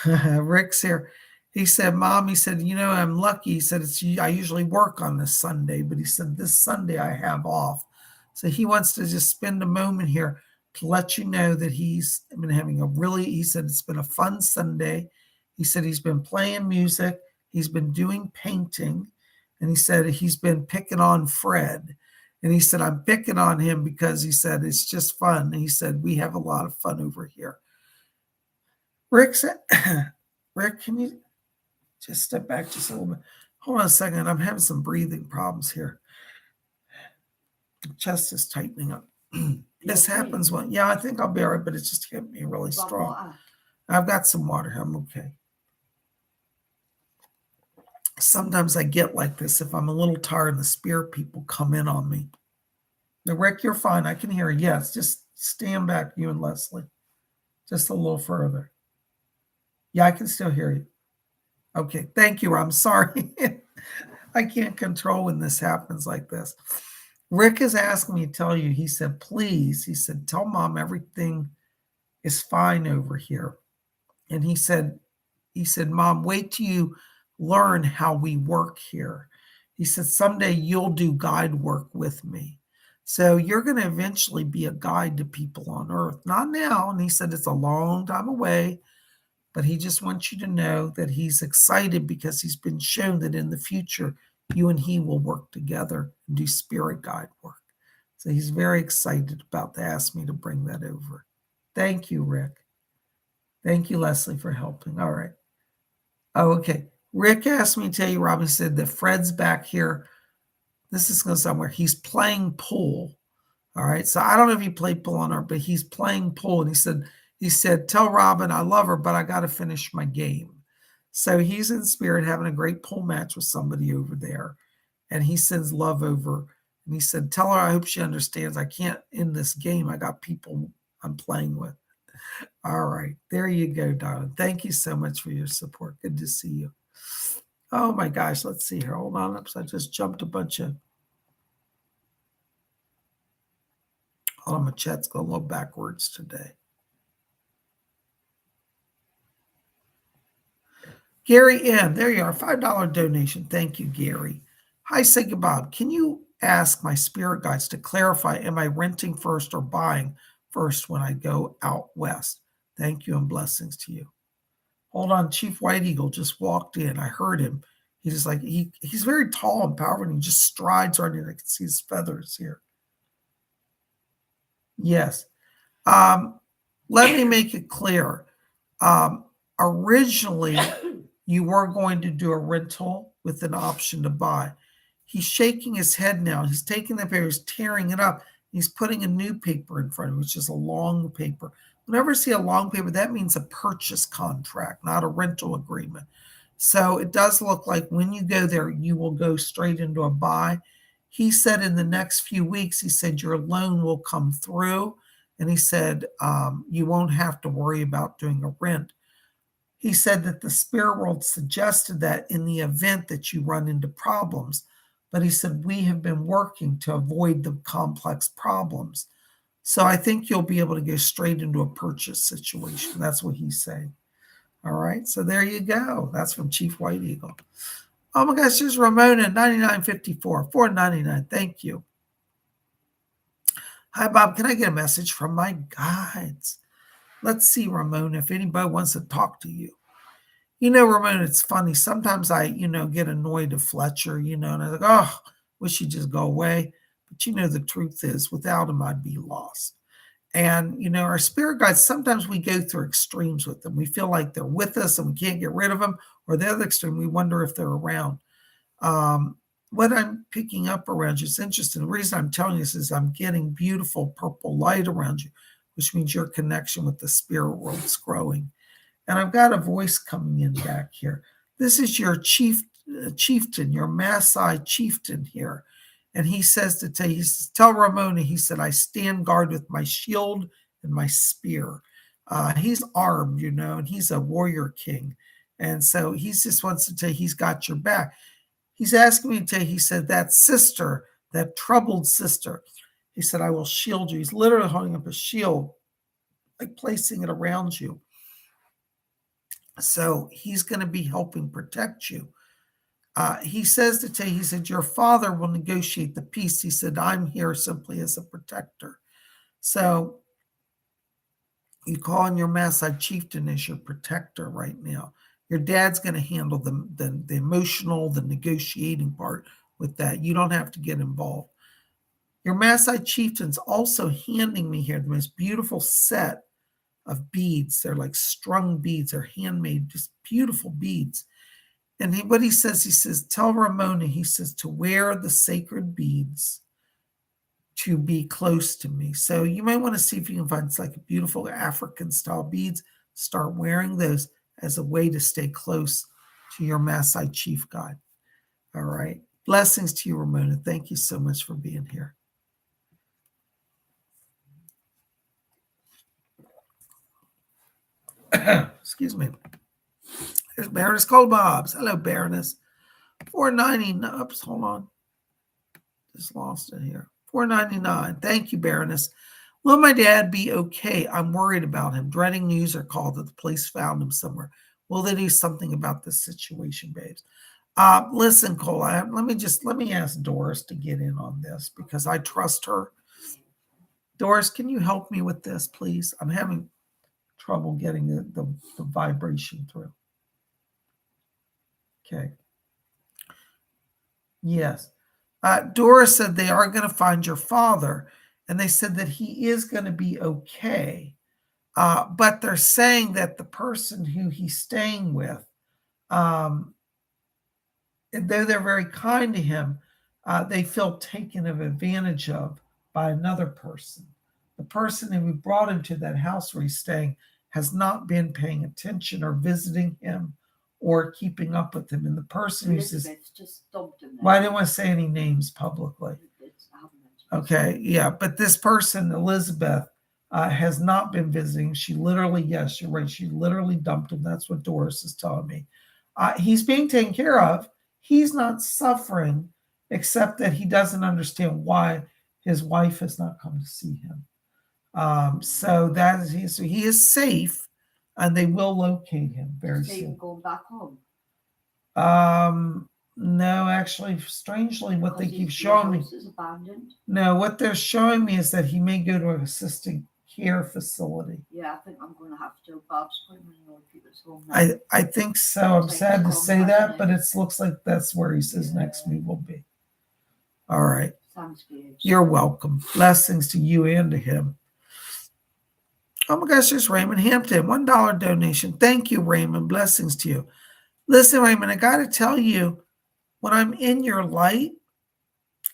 Rick's here. He said, Mom, he said, I'm lucky. He said, I usually work on this Sunday, but he said, this Sunday I have off. So he wants to just spend a moment here to let you know that he's been having he said, it's been a fun Sunday. He said, he's been playing music. He's been doing painting. And he said, he's been picking on Fred. And he said, I'm picking on him because he said, it's just fun. And he said, we have a lot of fun over here. Rick said, Rick, can you just step back just a little bit? Hold on a second. I'm having some breathing problems here. The chest is tightening up. This happens when, I think I'll be all right, but it's just hit me really strong. I've got some water. I'm okay. Sometimes I get like this. If I'm a little tired, the spirit people come in on me. Now, Rick, you're fine. I can hear you. Yes, just stand back, you and Leslie. Just a little further. Yeah, I can still hear you. Okay, thank you. I'm sorry. I can't control when this happens like this. Rick is asking me to tell you, he said, please, he said, tell mom everything is fine over here. And he said, Mom, wait till you learn how we work here. He said, someday you'll do guide work with me. So you're going to eventually be a guide to people on earth. Not now. And he said, it's a long time away, but he just wants you to know that he's excited because he's been shown that in the future, you and he will work together and do spirit guide work. So he's very excited about to ask me to bring that over. Thank you, Rick. Thank you, Leslie, for helping. All right. Oh, okay. Rick asked me to tell you, Robin said that Fred's back here. This is going somewhere. He's playing pool. All right. So I don't know if he played pool on her, but he's playing pool. And he said, tell Robin I love her, but I got to finish my game. So he's in spirit having a great pool match with somebody over there. And he sends love over. And he said, tell her I hope she understands I can't end this game. I got people I'm playing with. All right. There you go, darling. Thank you so much for your support. Good to see you. Oh my gosh. Let's see here. Hold on. Oops, I just jumped a bunch of. Hold on. My chat's going a little backwards today. Gary N. There you are. $5 donation. Thank you, Gary. Hi, Psychic Bob. Can you ask my spirit guides to clarify, am I renting first or buying first when I go out west? Thank you and blessings to you. Hold on, Chief White Eagle just walked in. I heard him. He's just like, he's very tall and powerful, and he just strides right in. I can see his feathers here. Yes. Let me make it clear. Originally, you were going to do a rental with an option to buy. He's shaking his head now. He's taking the paper, he's tearing it up. He's putting a new paper in front of him, which is a long paper. Whenever I see a long paper, that means a purchase contract, not a rental agreement. So it does look like when you go there, you will go straight into a buy. He said in the next few weeks, he said your loan will come through. And he said you won't have to worry about doing a rent. He said that the spirit world suggested that in the event that you run into problems. But he said, we have been working to avoid the complex problems. So I think you'll be able to go straight into a purchase situation. That's what he's saying. All right. So there you go. That's from Chief White Eagle. Oh my gosh, there's Ramona, 9954, $4.99. Thank you. Hi, Bob. Can I get a message from my guides? Let's see, Ramona, if anybody wants to talk to you. You know, Ramona, it's funny. Sometimes I, get annoyed at Fletcher, and I'm like, oh, wish he'd just go away. But, the truth is, without him, I'd be lost. And, our spirit guides, sometimes we go through extremes with them. We feel like they're with us and we can't get rid of them. Or the other extreme, we wonder if they're around. What I'm picking up around you is interesting. The reason I'm telling you this is I'm getting beautiful purple light around you, which means your connection with the spirit world is growing. And I've got a voice coming in back here. This is your chieftain, your Maasai chieftain here. And he says to tell you, he says, tell Ramona, he said, I stand guard with my shield and my spear. He's armed, and he's a warrior king. And so he just wants to tell you he's got your back. He's asking me to tell you, he said, that sister, that troubled sister, he said, I will shield you. He's literally holding up a shield, like placing it around you. So he's going to be helping protect you. He says to tell you, he said, your father will negotiate the peace. He said, I'm here simply as a protector. So you call on your Maasai chieftain as your protector right now. Your dad's going to handle the emotional, the negotiating part with that. You don't have to get involved. Your Maasai chieftain's also handing me here the most beautiful set of beads. They're like strung beads. They're handmade, just beautiful beads. And what he says, tell Ramona, he says, to wear the sacred beads to be close to me. So you might want to see if you can find like a beautiful African style beads. Start wearing those as a way to stay close to your Maasai chief guide. All right. Blessings to you, Ramona. Thank you so much for being here. Excuse me. There's Baroness Colbobs. Hello, Baroness. $4.90. Oops, hold on. Just lost it here. $4.99. Thank you, Baroness. Will my dad be okay? I'm worried about him. Dreading news or call that the police found him somewhere. Will they do something about this situation, babes? Listen, Cole, let me ask Doris to get in on this because I trust her. Doris, can you help me with this, please? I'm having trouble getting the vibration through. Okay. Yes. Doris said they are going to find your father, and they said that he is going to be okay. But they're saying that the person who he's staying with, and though they're very kind to him, they feel taken advantage of by another person. The person who brought him to that house where he's staying has not been paying attention or visiting him or keeping up with him. And the person who's just dumped him. Well, I didn't want to say any names publicly. Okay, yeah, but this person, Elizabeth, has not been visiting. She literally, yes, you're right. She literally dumped him. That's what Doris is telling me. He's being taken care of. He's not suffering, except that he doesn't understand why his wife has not come to see him. So he is safe, and they will locate him very soon. Going back home. No, actually, strangely, what they keep showing me. No, what they're showing me is that he may go to an assisted care facility. Yeah, I think I'm going to have to do Bob's appointment in order to keep us home. I think so. I'm sad to say that, but it looks like that's where he says next move will be. All right. Thanks, Gage. You're welcome. Blessings to you and to him. Oh my gosh, there's Raymond Hampton. $1 donation. Thank you, Raymond. Blessings to you. Listen, Raymond, I got to tell you, when I'm in your light,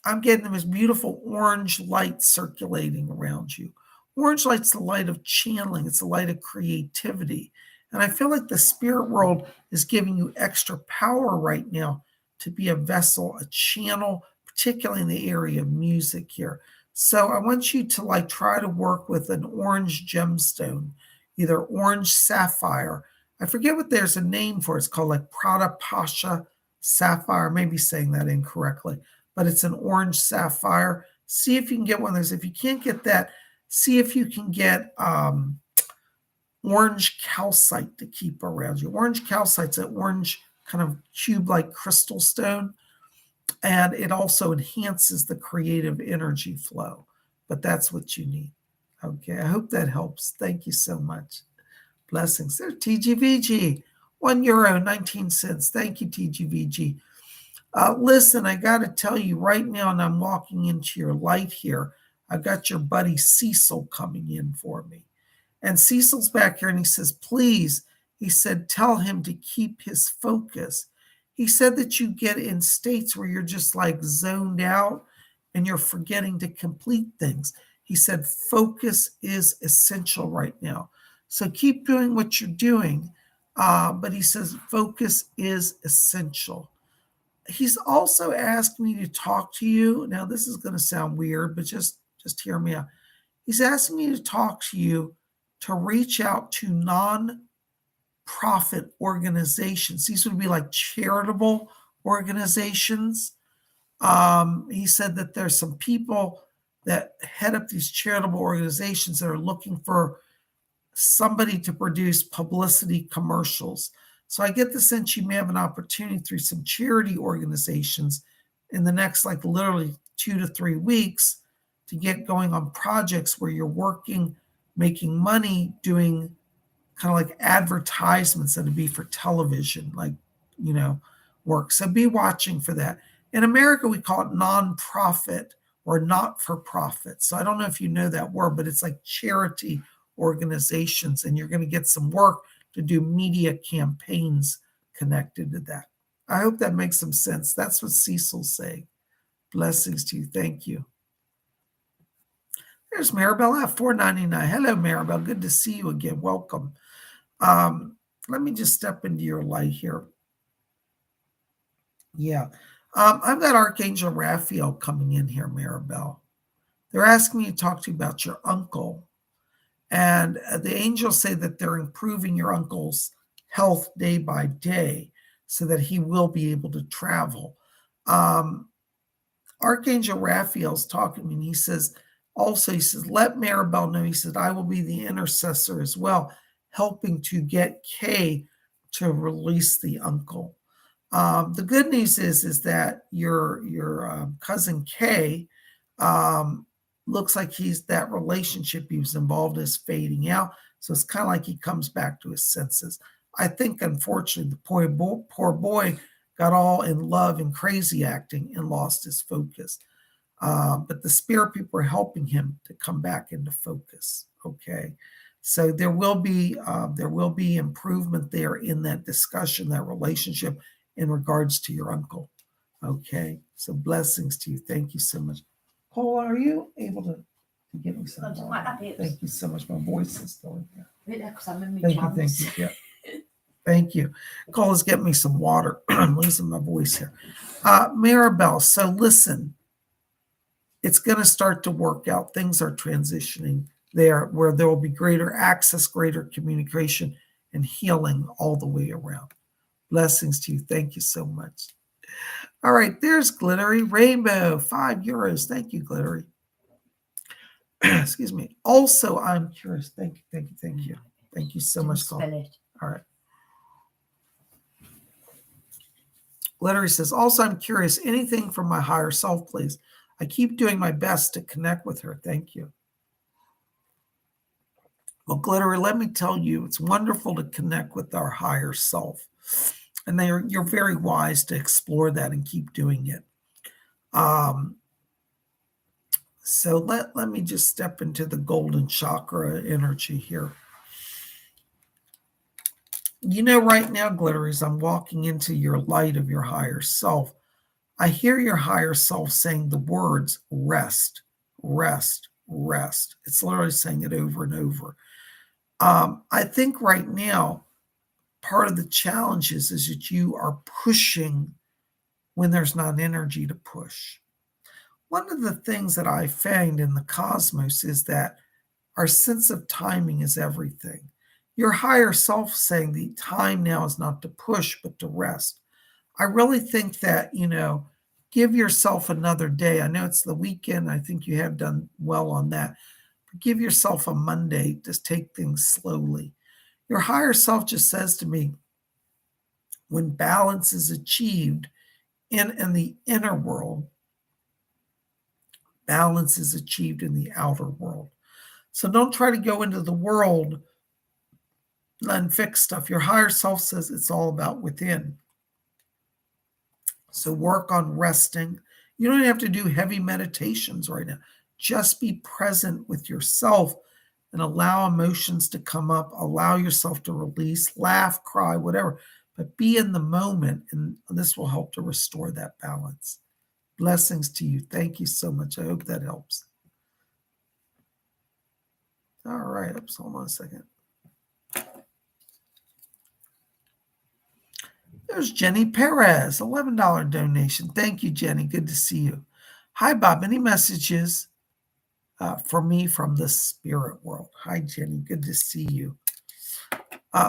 I'm getting this beautiful orange light circulating around you. Orange light's the light of channeling. It's the light of creativity. And I feel like the spirit world is giving you extra power right now to be a vessel, a channel, particularly in the area of music here. So I want you to try to work with an orange gemstone, either orange sapphire. I forget what there's a name for. It's called Prada Pasha sapphire. I may be saying that incorrectly, but it's an orange sapphire. See if you can get one of those. If you can't get that, see if you can get orange calcite to keep around you. Orange calcite's an orange kind of cube-like crystal stone, and it also enhances the creative energy flow. But that's what you need. Okay, I hope that helps. Thank you so much. Blessings. There's TGVG, €1.19. Thank you, TGVG. Listen, I got to tell you right now, and I'm walking into your light here, I've got your buddy Cecil coming in for me. And Cecil's back here, and he says, please, he said, tell him to keep his focus. He said that you get in states where you're just zoned out and you're forgetting to complete things. He said, focus is essential right now. So keep doing what you're doing. But he says, focus is essential. He's also asked me to talk to you. Now, this is going to sound weird, but just hear me out. He's asking me to talk to you to reach out to non-profit organizations. These would be charitable organizations. He said that there's some people that head up these charitable organizations that are looking for somebody to produce publicity commercials. So I get the sense you may have an opportunity through some charity organizations in the next literally 2 to 3 weeks to get going on projects where you're working, making money, doing kind of advertisements that would be for television, work. So be watching for that. In America, we call it nonprofit or not-for-profit. So I don't know if you know that word, but it's charity organizations, and you're going to get some work to do media campaigns connected to that. I hope that makes some sense. That's what Cecil's saying. Blessings to you. Thank you. There's Maribel F. $4.99. Hello, Maribel. Good to see you again. Welcome. Let me just step into your light here. Yeah. I've got Archangel Raphael coming in here, Maribel. They're asking me to talk to you about your uncle. And the angels say that they're improving your uncle's health day by day so that he will be able to travel. Archangel Raphael's talking to me, and he says, let Maribel know. He said, I will be the intercessor as well, helping to get Kay to release the uncle. The good news is that your cousin Kay looks like that relationship he was involved in is fading out. So it's kind of like he comes back to his senses. I think, unfortunately, the poor boy got all in love and crazy acting and lost his focus. But the spirit people are helping him to come back into focus. Okay, so there will be improvement there in that discussion, that relationship in regards to your uncle. Okay, so blessings to you. Thank you so much. Cole, are you able to give me some? Thank you so much. My voice is still in here. Thank you. Yeah. Thank you. Cole is getting me some water. I'm losing my voice here. Maribel, so listen, it's going to start to work out. Things are transitioning there where there will be greater access, greater communication, and healing all the way around. Blessings to you. Thank you so much. All right, there's Glittery Rainbow, €5. Thank you, Glittery. Excuse me. Also, I'm curious. Thank you. Thank you so much, Cole. All right. Glittery says, also, I'm curious, anything from my higher self, please. I keep doing my best to connect with her. Thank you. Well, Glittery, let me tell you, it's wonderful to connect with our higher self. And you're very wise to explore that and keep doing it. So let me just step into the golden chakra energy here. You know, right now, Glitteries, I'm walking into your light of your higher self. I hear your higher self saying the words rest, rest, rest. It's literally saying it over and over. I think right now, part of the challenge is that you are pushing when there's not energy to push. One of the things that I find in the cosmos is that our sense of timing is everything. Your higher self saying the time now is not to push, but to rest. I really think that, give yourself another day. I know it's the weekend. I think you have done well on that. But give yourself a Monday. Just take things slowly. Your higher self just says to me, when balance is achieved in the inner world, balance is achieved in the outer world. So don't try to go into the world and fix stuff. Your higher self says it's all about within. So work on resting. You don't have to do heavy meditations right now. Just be present with yourself and allow emotions to come up. Allow yourself to release, laugh, cry, whatever. But be in the moment, and this will help to restore that balance. Blessings to you. Thank you so much. I hope that helps. All right. Oops, hold on a second. There's Jenny Perez, $11 donation. Thank you, Jenny. Good to see you. Hi, Bob. Any messages for me from the spirit world? Hi, Jenny. Good to see you.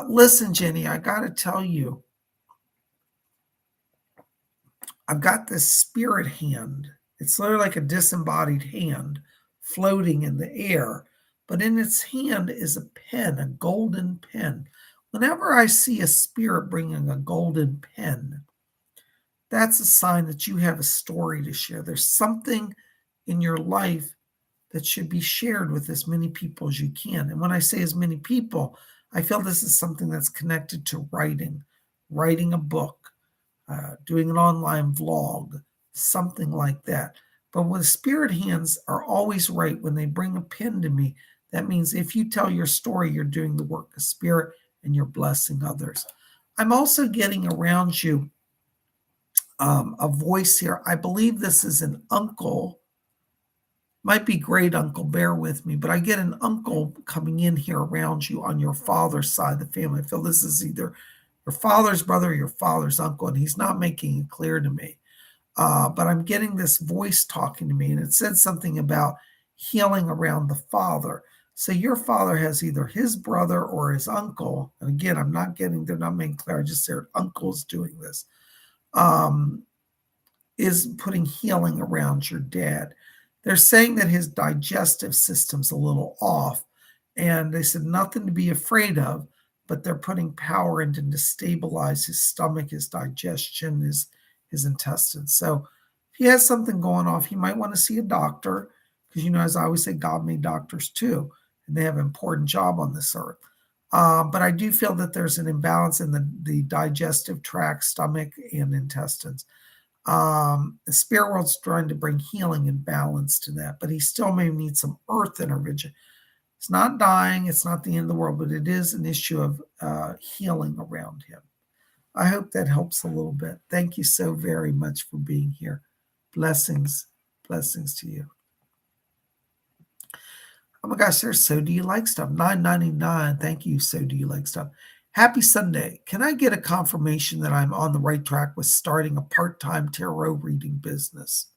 Listen, Jenny, I got to tell you, I've got this spirit hand. It's literally like a disembodied hand floating in the air, but in its hand is a pen, a golden pen. Whenever I see a spirit bringing a golden pen, that's a sign that you have a story to share. There's something in your life that should be shared with as many people as you can. And when I say as many people, I feel this is something that's connected to writing a book, doing an online vlog, something like that. But when spirit hands are always right, when they bring a pen to me, that means if you tell your story, you're doing the work of spirit and you're blessing others. I'm also getting around you a voice here. I believe this is an uncle. Might be great uncle, bear with me, but I get an uncle coming in here around you on your father's side of the family. I feel this is either your father's brother or your father's uncle, and he's not making it clear to me. But I'm getting this voice talking to me, and it said something about healing around the father. So your father has either his brother or his uncle. And again, they're not making clear. I just said uncle's doing this. is putting healing around your dad. They're saying that his digestive system's a little off, and they said nothing to be afraid of, but they're putting power into to stabilize his stomach, his digestion, his intestines. So if he has something going off, he might want to see a doctor because, as I always say, God made doctors too, and they have an important job on this earth. But I do feel that there's an imbalance in the digestive tract, stomach, and intestines. The spirit world's trying to bring healing and balance to that, but he still may need some earth intervention. It's not dying, it's not the end of the world, but it is an issue of healing around him. I hope that helps a little bit. Thank you so very much for being here. Blessings, blessings to you. Oh my gosh, there's So Do You Like Stuff, $9.99. Thank you, So Do You Like Stuff. Happy Sunday. Can I get a confirmation that I'm on the right track with starting a part-time tarot reading business?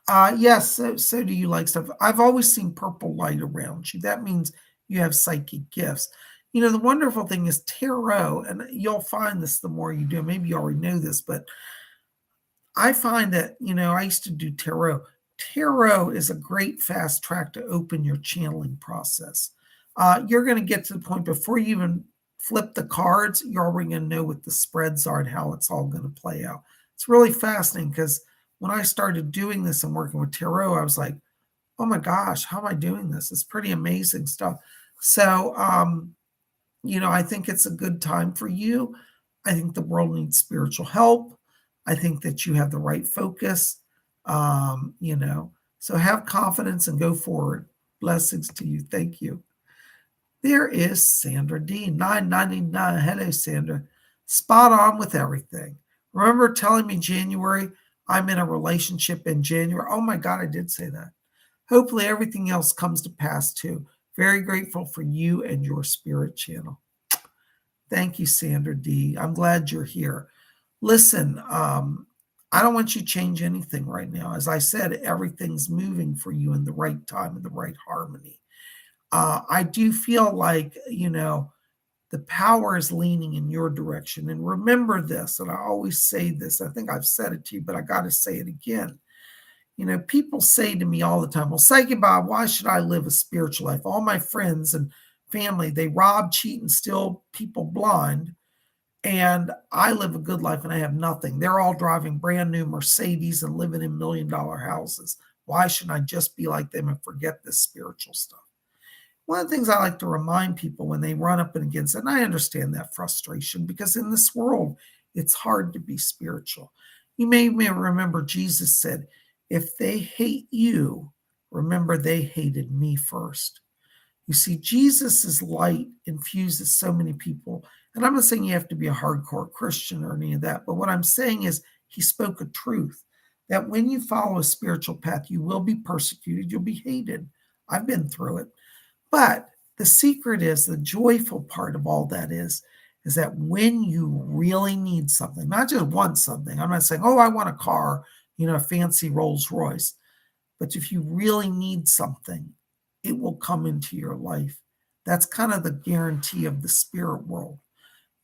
Yes, so do you like stuff. I've always seen purple light around you. That means you have psychic gifts. The wonderful thing is tarot, and you'll find this the more you do. Maybe you already know this, but I find that, I used to do tarot. Tarot is a great fast track to open your channeling process. You're going to get to the point before you even flip the cards, you're already going to know what the spreads are and how it's all going to play out. It's really fascinating because when I started doing this and working with tarot, I was like, oh my gosh, how am I doing this? It's pretty amazing stuff. So, I think it's a good time for you. I think the world needs spiritual help. I think that you have the right focus, so have confidence and go forward. Blessings to you. Thank you. There is Sandra D, $9.99. Hello, Sandra. Spot on with everything. Remember telling me January I'm in a relationship in January? Oh my God, I did say that. Hopefully everything else comes to pass too. Very grateful for you and your spirit channel. Thank you, Sandra D. I'm glad you're here. Listen, I don't want you to change anything right now. As I said, everything's moving for you in the right time, in the right harmony. I do feel like, the power is leaning in your direction. And remember this, and I always say this, I think I've said it to you, but I got to say it again. People say to me all the time, well, Psychic Bob, why should I live a spiritual life? All my friends and family, they rob, cheat, and steal people blind. And I live a good life and I have nothing. They're all driving brand new Mercedes and living in $1 million houses. Why shouldn't I just be like them and forget this spiritual stuff? One of the things I like to remind people when they run up and against it, and I understand that frustration because in this world, it's hard to be spiritual. You may remember Jesus said, if they hate you, remember they hated me first. You see, Jesus' light infuses so many people. And I'm not saying you have to be a hardcore Christian or any of that, but what I'm saying is he spoke a truth that when you follow a spiritual path, you will be persecuted, you'll be hated. I've been through it. But the secret is, the joyful part of all that is that when you really need something, not just want something, I'm not saying, oh, I want a car, a fancy Rolls Royce, but if you really need something, it will come into your life. That's kind of the guarantee of the spirit world.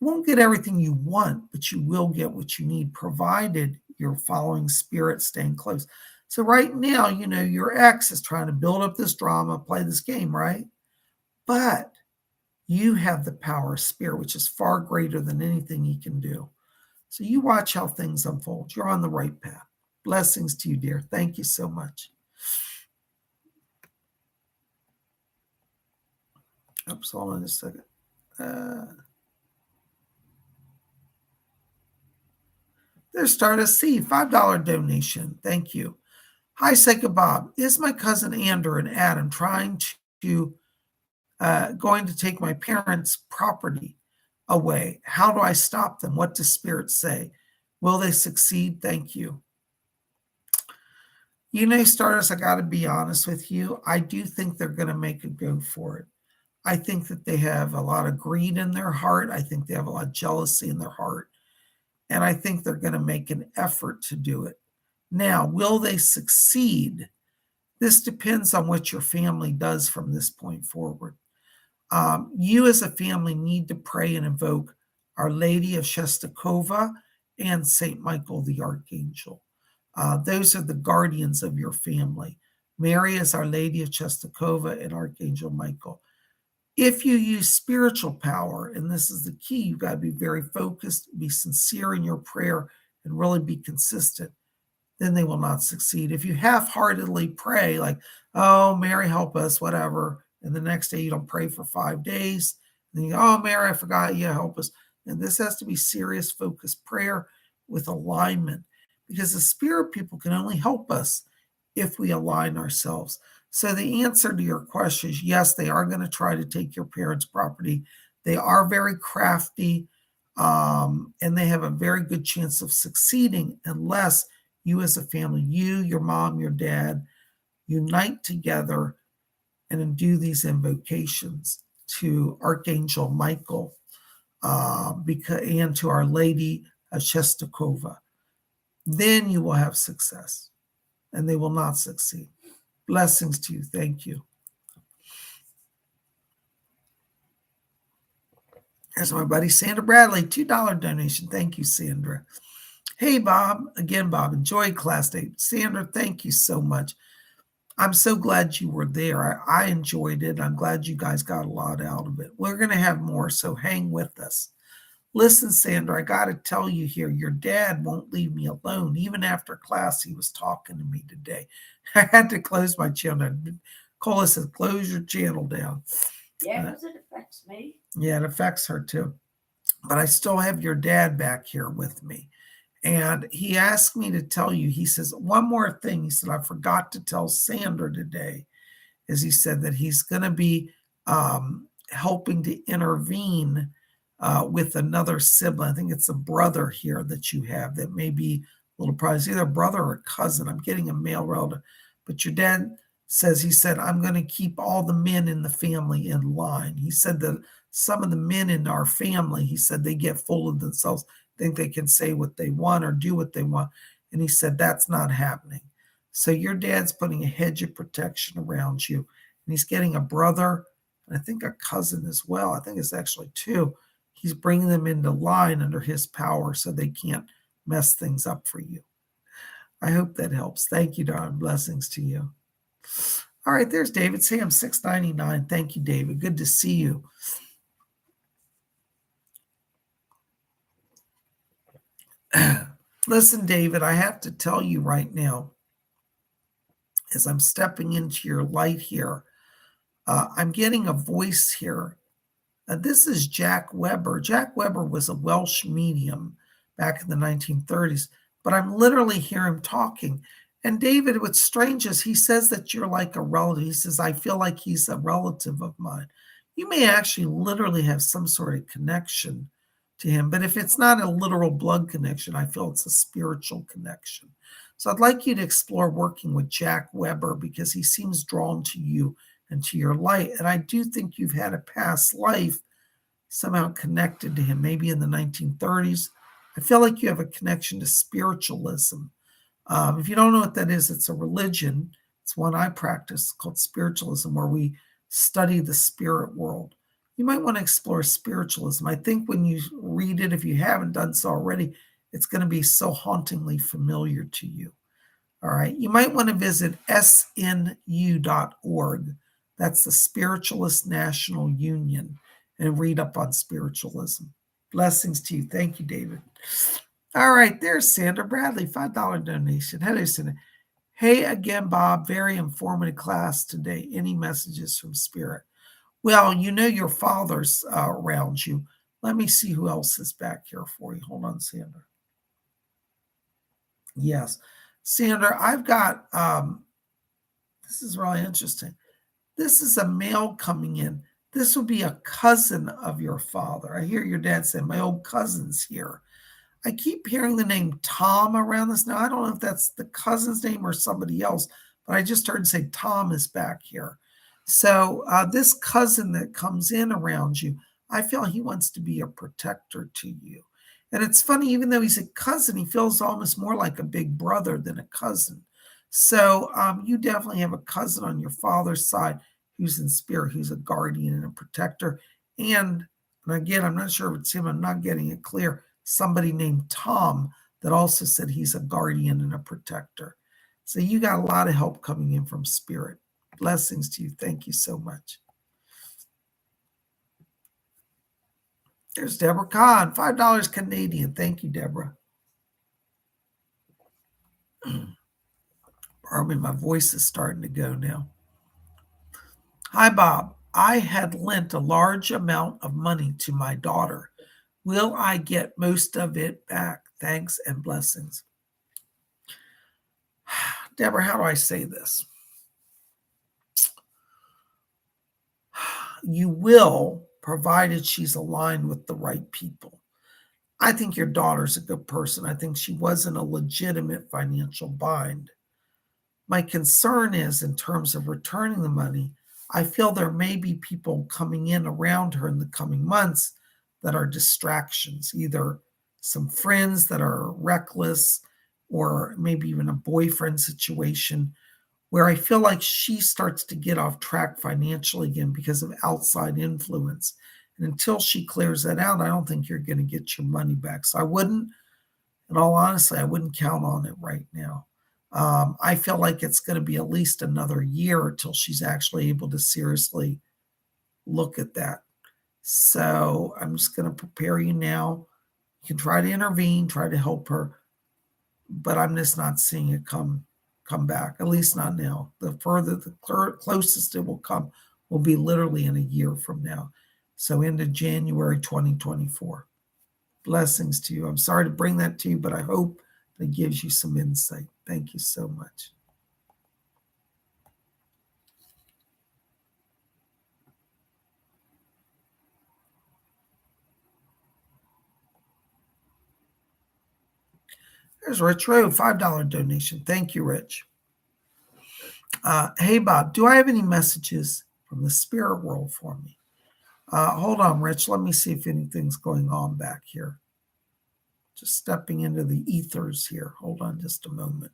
You won't get everything you want, but you will get what you need, provided you're following spirit, staying close. So right now, your ex is trying to build up this drama, play this game, right? But you have the power of spirit, which is far greater than anything he can do. So you watch how things unfold. You're on the right path. Blessings to you, dear. Thank you so much. Oops, hold on a second. There's Stardust C, $5 donation. Thank you. Hi, Psychic Bob. Is my cousin Andrew and Adam trying to going to take my parents' property away? How do I stop them? What does spirit say? Will they succeed? Thank you. Stardust, I got to be honest with you. I do think they're going to make a go for it. I think that they have a lot of greed in their heart. I think they have a lot of jealousy in their heart. And I think they're going to make an effort to do it. Now, will they succeed? This depends on what your family does from this point forward. You as a family need to pray and invoke Our Lady of Shestakova and Saint Michael the Archangel. Those are the guardians of your family. Mary is Our Lady of Czestochowa and Archangel Michael. If you use spiritual power, and this is the key, you've got to be very focused, be sincere in your prayer, and really be consistent, then they will not succeed. If you half-heartedly pray, like, oh, Mary, help us, whatever, and the next day you don't pray for 5 days, and then you go, oh, Mary, I forgot, yeah, help us. And this has to be serious, focused prayer with alignment, because the spirit people can only help us if we align ourselves. So the answer to your question is yes, they are going to try to take your parents' property. They are very crafty, and they have a very good chance of succeeding unless you as a family, you, your mom, your dad, unite together and do these invocations to Archangel Michael and to Our Lady of Czestochowa. Then you will have success, and they will not succeed. Blessings to you. Thank you. There's my buddy Sandra Bradley, $2 donation. Thank you, Sandra. Hey, Bob. Again, Bob, enjoyed class day. Sandra, thank you so much. I'm so glad you were there. I enjoyed it. I'm glad you guys got a lot out of it. We're going to have more, so hang with us. Listen, Sandra, I got to tell you here, your dad won't leave me alone. Even after class, he was talking to me today. I had to close my channel. Cola said, close your channel down. Yeah, because it affects me. Yeah, it affects her too. But I still have your dad back here with me. And he asked me to tell you, he says, one more thing. He said, I forgot to tell Sandra today, is he said that he's going to be helping to intervene with another sibling. I think it's a brother here that you have that may be a little prize, either a brother or a cousin. I'm getting a male relative. But your dad says, he said, I'm going to keep all the men in the family in line. He said that some of the men in our family, he said, they get full of themselves, think they can say what they want or do what they want. And he said, that's not happening. So your dad's putting a hedge of protection around you. And he's getting a brother, and I think a cousin as well. I think it's actually 2. He's bringing them into line under his power so they can't mess things up for you. I hope that helps. Thank you, darling. Blessings to you. All right, there's David Sam, $6.99. Thank you, David. Good to see you. Listen, David, I have to tell you right now, as I'm stepping into your light here, I'm getting a voice here. This is Jack Weber. Jack Weber was a Welsh medium back in the 1930s, but I'm literally hearing him talking. And David, what's strange is he says that you're like a relative. He says, I feel like he's a relative of mine. You may actually literally have some sort of connection to him, but if it's not a literal blood connection, I feel it's a spiritual connection. So I'd like you to explore working with Jack Weber because he seems drawn to you and to your light. And I do think you've had a past life somehow connected to him, maybe in the 1930s. I feel like you have a connection to spiritualism. If you don't know what that is, it's a religion. It's one I practice called spiritualism, where we study the spirit world. You might want to explore spiritualism. I think when you read it, if you haven't done so already, it's going to be so hauntingly familiar to you. All right. You might want to visit snu.org. That's the Spiritualist National Union, and read up on spiritualism. Blessings to you. Thank you, David. All right. There's Sandra Bradley, $5 donation. Hello, Sandra. Hey again, Bob. Very informative class today. Any messages from Spirit? Well, you know your father's around you. Let me see who else is back here for you. Hold on, Sandra. Yes. Sandra, I've got, this is really interesting. This is a male coming in. This would be a cousin of your father. I hear your dad say, my old cousin's here. I keep hearing the name Tom around this. Now, I don't know if that's the cousin's name or somebody else, but I just heard say Tom is back here. So this cousin that comes in around you, I feel he wants to be a protector to you. And it's funny, even though he's a cousin, he feels almost more like a big brother than a cousin. So you definitely have a cousin on your father's side who's in spirit, who's a guardian and a protector. And again, I'm not sure if it's him. I'm not getting it clear. somebody named Tom that also said he's a guardian and a protector. So you got a lot of help coming in from spirit. Blessings to you. Thank you so much. There's Deborah Kahn, $5 Canadian. Thank you, Deborah. Pardon me, my voice is starting to go now. Hi, Bob. I had lent a large amount of money to my daughter. Will I get most of it back? Thanks and blessings. Deborah, how do I say this? You will, provided she's aligned with the right people. I think your daughter's a good person. I think she was in a legitimate financial bind. My concern is in terms of returning the money, I feel there may be people coming in around her in the coming months that are distractions, either some friends that are reckless or maybe even a boyfriend situation where I feel like she starts to get off track financially again because of outside influence. And until she clears that out, I don't think you're going to get your money back. So I wouldn't, in all honesty, I wouldn't count on it right now. I feel like it's going to be at least another year until she's actually able to seriously look at that. So I'm just going to prepare you now. You can try to intervene, try to help her, but I'm just not seeing it come back, at least not now. The closest it will come will be literally in a year from now. So into January 2024. Blessings to you. I'm sorry to bring that to you, but I hope that gives you some insight. Thank you so much. There's Rich Road, $5 donation. Thank you, Rich. Hey, Bob, do I have any messages from the spirit world for me? Hold on, Rich. Let me see if anything's going on back here. Just stepping into the ethers here. Hold on just a moment.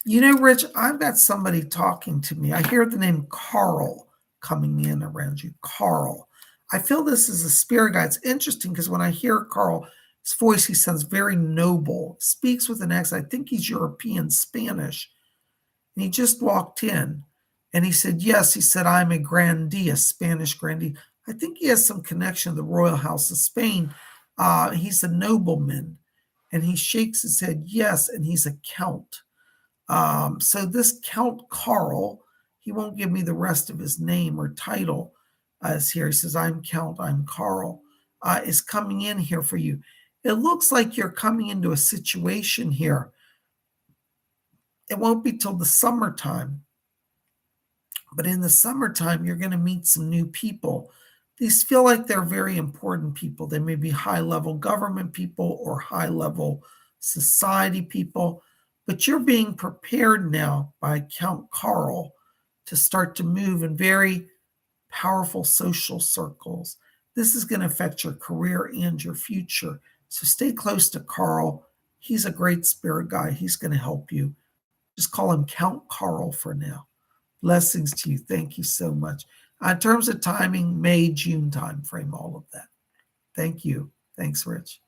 You know, Rich, I've got somebody talking to me. I hear the name Carl coming in around you. Carl. I feel this is a spirit guide. It's interesting because when I hear Carl's voice, he sounds very noble, speaks with an accent. I think he's European Spanish. And he just walked in and he said, yes, he said, I'm a grandee, a Spanish grandee. I think he has some connection to the royal house of Spain. He's a nobleman. And he shakes his head, yes, and he's a count. So this Count Carl, he won't give me the rest of his name or title as here. He says, I'm Count, I'm Carl, is coming in here for you. It looks like you're coming into a situation here. It won't be till the summertime. But in the summertime, you're going to meet some new people. These feel like they're very important people. They may be high-level government people or high-level society people. But you're being prepared now by Count Carl to start to move in very powerful social circles. This is going to affect your career and your future. So stay close to Carl. He's a great spirit guy. He's going to help you. Just call him Count Carl for now. Blessings to you. Thank you so much. In terms of timing, May, June time frame, all of that. Thank you. Thanks, Rich.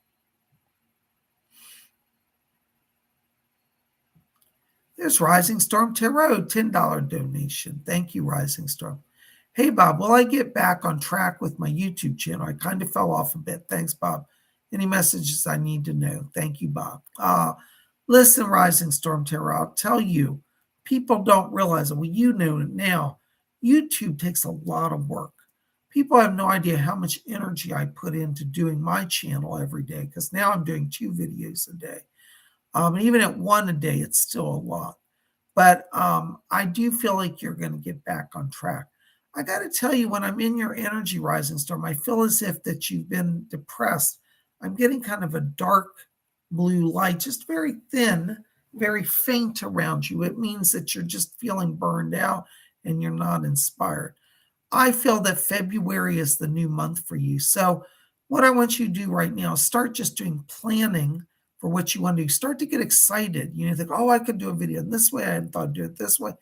There's Rising Storm Tarot, $10 donation. Thank you, Rising Storm. Hey, Bob, will I get back on track with my YouTube channel? I kind of fell off a bit. Thanks, Bob. Any messages I need to know? Thank you, Bob. Listen, Rising Storm Tarot, I'll tell you, people don't realize it. Well, you know it now. YouTube takes a lot of work. People have no idea how much energy I put into doing my channel every day because now I'm doing 2 videos a day. Even at 1 a day, it's still a lot. But I do feel like you're going to get back on track. I got to tell you, when I'm in your energy, Rising Storm, I feel as if that you've been depressed. I'm getting kind of a dark blue light, just very thin, very faint around you. It means that you're just feeling burned out and you're not inspired. I feel that February is the new month for you. So what I want you to do right now is start just doing planning for what you want to do. Start to get excited. You think, oh, I could do a video in this way. I hadn't thought I'd do it this way.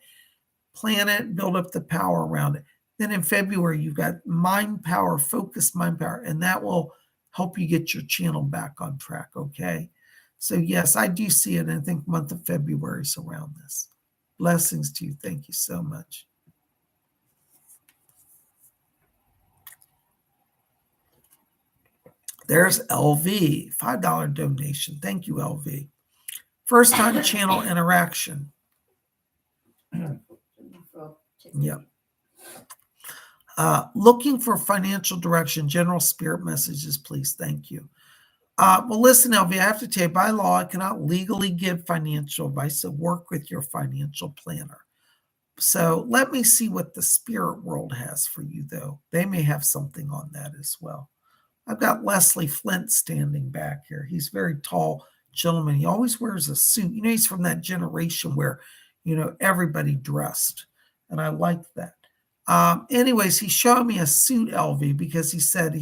Plan it, build up the power around it. Then in February, you've got mind power, focused mind power, and that will help you get your channel back on track, okay? So yes, I do see it. I think month of February is around this. Blessings to you. Thank you so much. There's LV, $5 donation. Thank you, LV. First time channel interaction. Yep. Looking for financial direction, general spirit messages, please. Thank you. Well, listen, LV, I have to tell you, by law, I cannot legally give financial advice, so work with your financial planner. So let me see what the spirit world has for you, though. They may have something on that as well. I've got Leslie Flint standing back here. He's a very tall gentleman. He always wears a suit. You know, he's from that generation where, you know, everybody dressed. And I like that. Anyways, he showed me a suit, LV, because he said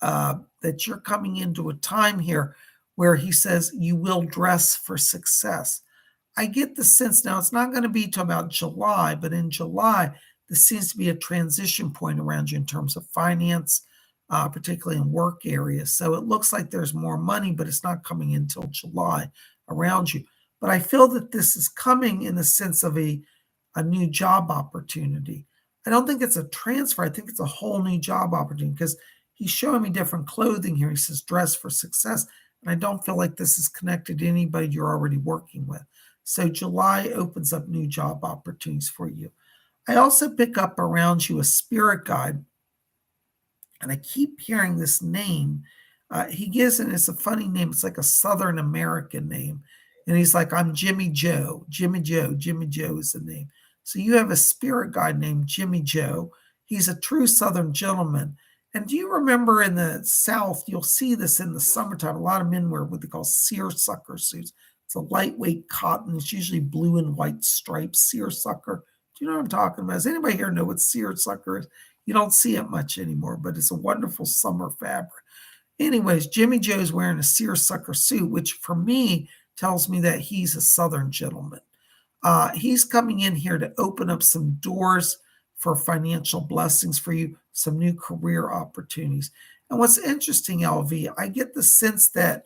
that you're coming into a time here where he says you will dress for success. I get the sense now it's not going to be till about July, but in July, there seems to be a transition point around you in terms of finance, particularly in work areas. So it looks like there's more money, but it's not coming until July around you. But I feel that this is coming in the sense of a new job opportunity. I don't think it's a transfer. I think it's a whole new job opportunity because he's showing me different clothing here. He says dress for success. And I don't feel like this is connected to anybody you're already working with. So July opens up new job opportunities for you. I also pick up around you a spirit guide. And I keep hearing this name. He gives it, it's a funny name. It's like a Southern American name. And he's like, I'm Jimmy Joe. Jimmy Joe. Jimmy Joe is the name. So you have a spirit guide named Jimmy Joe. He's a true Southern gentleman. And do you remember in the South, you'll see this in the summertime, a lot of men wear what they call seersucker suits. It's a lightweight cotton. It's usually blue and white stripes, seersucker. Do you know what I'm talking about? Does anybody here know what seersucker is? You don't see it much anymore, but it's a wonderful summer fabric. Anyways, Jimmy Joe's wearing a seersucker suit, which for me tells me that he's a Southern gentleman. He's coming in here to open up some doors for financial blessings for you, some new career opportunities. And what's interesting, LV, I get the sense that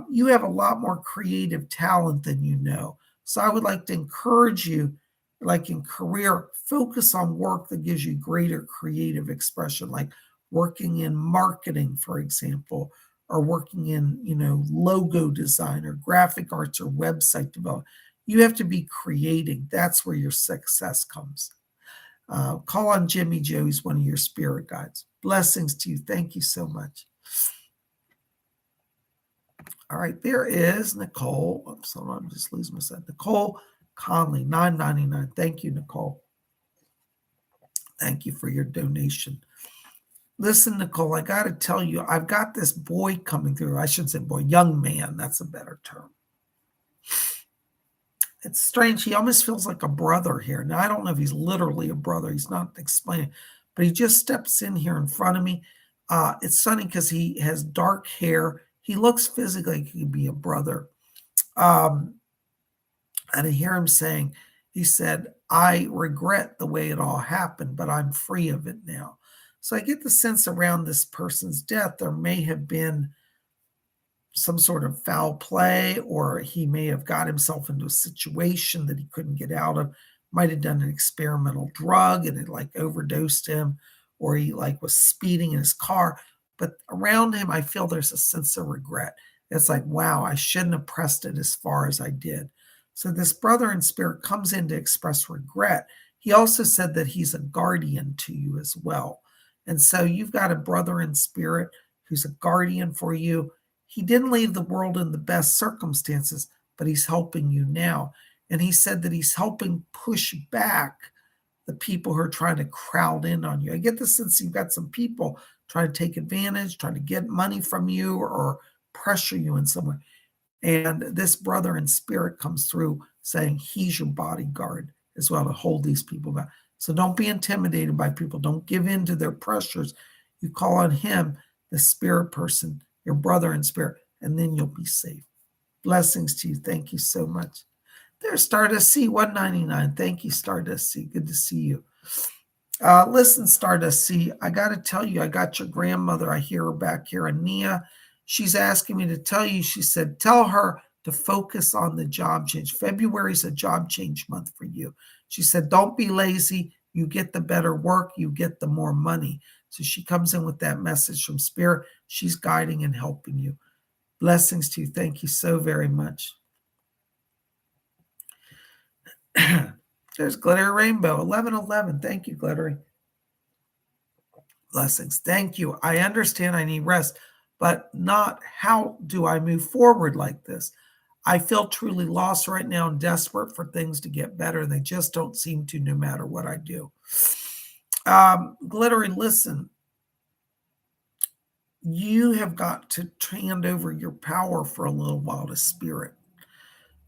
you have a lot more creative talent than you know. So I would like to encourage you, like in career, focus on work that gives you greater creative expression, like working in marketing, for example, or working in, logo design or graphic arts or website development. You have to be creating. That's where your success comes. Call on Jimmy Joe. He's one of your spirit guides. Blessings to you. Thank you so much. All right, there is Nicole. Oops, hold on, I'm just losing myself. Nicole Conley, $9.99. Thank you, Nicole. Thank you for your donation. Listen, Nicole, I got to tell you, I've got this boy coming through. I shouldn't say boy, young man. That's a better term. It's strange. He almost feels like a brother here. Now, I don't know if he's literally a brother. He's not explaining, but he just steps in here in front of me. It's funny because he has dark hair. He looks physically like he could be a brother. And I hear him saying, he said, I regret the way it all happened, but I'm free of it now. So I get the sense around this person's death, there may have been some sort of foul play, or he may have got himself into a situation that he couldn't get out of, might have done an experimental drug and it overdosed him, or he was speeding in his car. But around him, I feel there's a sense of regret. It's like, wow, I shouldn't have pressed it as far as I did. So this brother in spirit comes in to express regret. He also said that he's a guardian to you as well. And so you've got a brother in spirit who's a guardian for you. He didn't leave the world in the best circumstances, but he's helping you now. And he said that he's helping push back the people who are trying to crowd in on you. I get the sense you've got some people trying to take advantage, trying to get money from you or pressure you in some way. And this brother in spirit comes through saying he's your bodyguard as well to hold these people back. So don't be intimidated by people. Don't give in to their pressures. You call on him, the spirit person, your brother in spirit, and then you'll be safe. Blessings to you. Thank you so much. There's Stardust C, $1.99. Thank you, Stardust C. Good to see you. Listen, Stardust, see, I got to tell you, I got your grandmother. I hear her back here, Ania. She's asking me to tell you, she said, tell her to focus on the job change. February is a job change month for you. She said, don't be lazy. You get the better work, you get the more money. So she comes in with that message from Spirit. She's guiding and helping you. Blessings to you. Thank you so very much. There's Glittery Rainbow, 1111. Thank you, Glittery. Blessings. Thank you. I understand I need rest, but not how do I move forward like this? I feel truly lost right now and desperate for things to get better. They just don't seem to, no matter what I do. Glittery, listen. You have got to hand over your power for a little while to Spirit.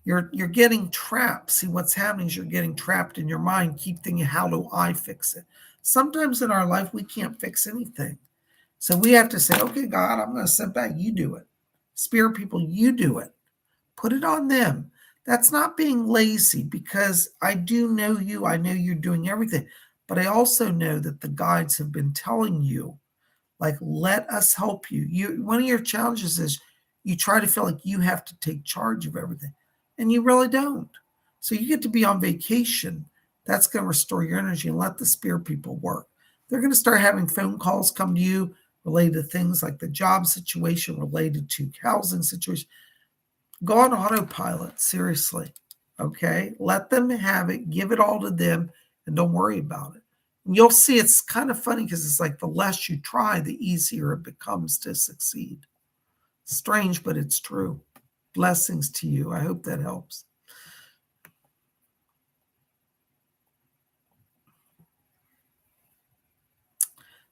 You're getting trapped. See, what's happening is you're getting trapped in your mind. Keep thinking, how do I fix it? Sometimes in our life, we can't fix anything. So we have to say, okay, God, I'm going to sit back. You do it. Spirit people, you do it. Put it on them. That's not being lazy, because I do know you. I know you're doing everything. But I also know that the guides have been telling you, like, let us help you. One of your challenges is you try to feel like you have to take charge of everything, and you really don't. So you get to be on vacation. That's going to restore your energy and let the spirit people work. They're going to start having phone calls come to you related to things like the job situation, related to housing situation. Go on autopilot, seriously. Okay? Let them have it. Give it all to them, and don't worry about it. And you'll see it's kind of funny, because it's like the less you try, the easier it becomes to succeed. Strange, but it's true. Blessings to you. I hope that helps.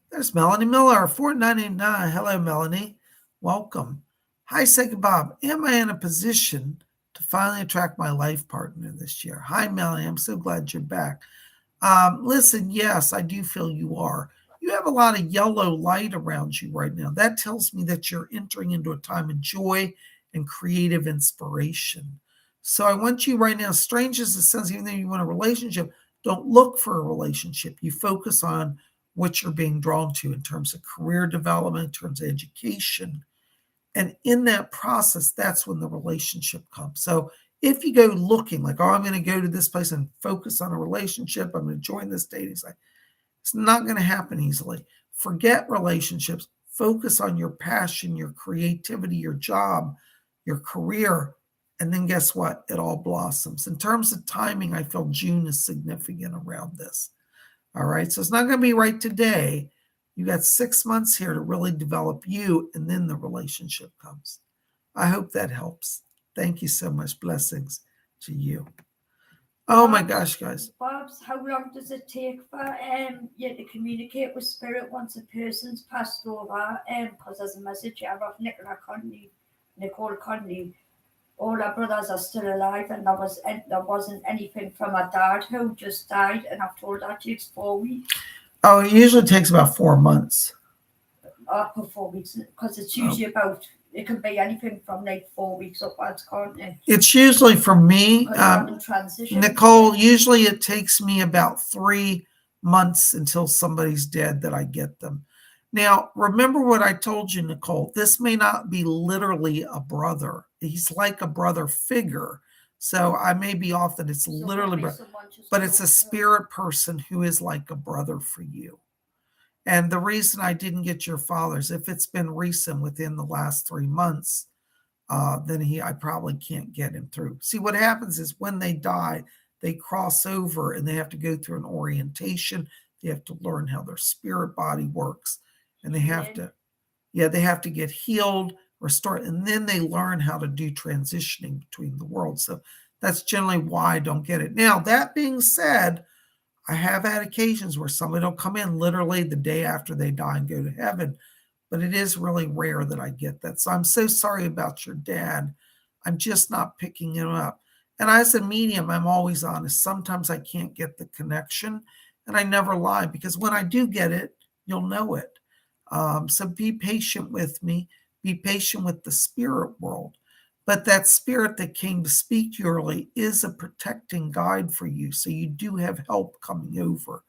There's Melanie Miller, 499. Hello, Melanie. Welcome. Hi, Psychic Bob. Am I in a position to finally attract my life partner this year? Hi, Melanie. I'm so glad you're back. Listen, yes, I do feel you are. You have a lot of yellow light around you right now. That tells me that you're entering into a time of joy and creative inspiration. So I want you right now, strange as it sounds, even though you want a relationship, don't look for a relationship. You focus on what you're being drawn to in terms of career development, in terms of education. And in that process, that's when the relationship comes. So if you go looking like, oh, I'm going to go to this place and focus on a relationship, I'm going to join this dating site, it's not going to happen easily. Forget relationships. Focus on your passion, your creativity, your job, your career. And then guess what? It all blossoms. In terms of timing, I feel June is significant around this. All right. So it's not going to be right today. You got 6 months here to really develop you, and then the relationship comes. I hope that helps. Thank you so much. Blessings to you. Oh my gosh, guys. Bobs, how long does it take for you to communicate with spirit once a person's passed over? Because there's a message here of Nicole Conley. All our brothers are still alive, and there wasn't anything from our dad who just died, and I've told that takes 4 weeks. Oh, it usually takes about 4 months. Up to 4 weeks, because it's usually about, it can be anything from like 4 weeks upwards, can't it? It's usually for me, transition. Nicole, usually it takes me about 3 months until somebody's dead that I get them. Now, remember what I told you, Nicole. This may not be literally a brother. He's like a brother figure. So I may be off that it's literally, but it's a spirit person who is like a brother for you. And the reason I didn't get your father's, if it's been recent within the last 3 months, then I probably can't get him through. See, what happens is when they die, they cross over and they have to go through an orientation. They have to learn how their spirit body works. And they have to get healed, restored, and then they learn how to do transitioning between the worlds. So that's generally why I don't get it. Now, that being said, I have had occasions where somebody will come in literally the day after they die and go to heaven, but it is really rare that I get that. So I'm so sorry about your dad. I'm just not picking him up. And as a medium, I'm always honest. Sometimes I can't get the connection, and I never lie, because when I do get it, you'll know it. So be patient with me. Be patient with the spirit world. But that spirit that came to speak to you early is a protecting guide for you. So you do have help coming over.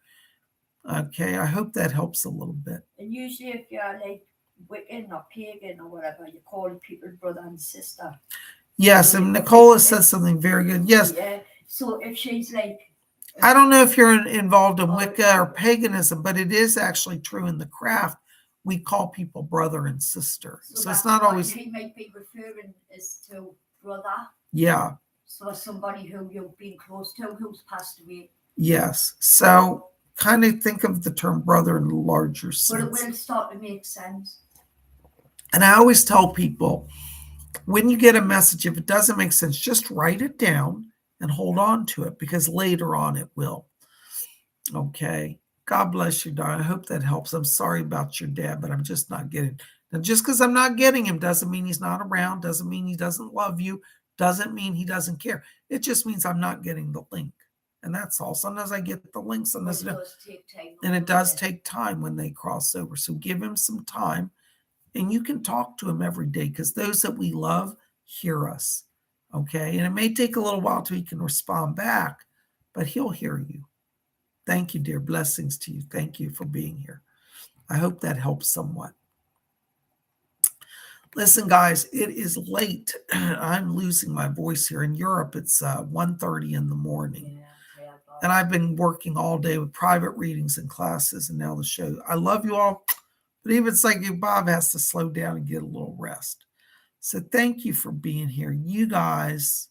Okay, I hope that helps a little bit. And usually, if you're like Wiccan or pagan or whatever, you call people brother and sister. Yes, and Nicola said something very good. Yes. Yeah. So if she's like, I don't know if you're involved in Wicca or paganism, but it is actually true in the craft. We call people brother and sister. So it's not always. He might be referring as to brother. Yeah. So somebody who you've been close to who's passed away. Yes. So kind of think of the term brother in a larger sense. But it will start to make sense. And I always tell people, when you get a message, if it doesn't make sense, just write it down and hold on to it, because later on it will. Okay. God bless you, darling. I hope that helps. I'm sorry about your dad, but I'm just not getting. Now, just because I'm not getting him doesn't mean he's not around, doesn't mean he doesn't love you, doesn't mean he doesn't care. It just means I'm not getting the link. And that's all. Sometimes I get the link, sometimes and it does take time when they cross over. So give him some time, and you can talk to him every day, because those that we love hear us. Okay. And it may take a little while till he can respond back, but he'll hear you. Thank you, dear. Blessings to you. Thank you for being here. I hope that helps somewhat. Listen, guys, it is late. I'm losing my voice here. In Europe, it's 1:30 in the morning. Yeah, and I've been working all day with private readings and classes, and now the show. I love you all, but even Psychic Bob has to slow down and get a little rest. So thank you for being here. You guys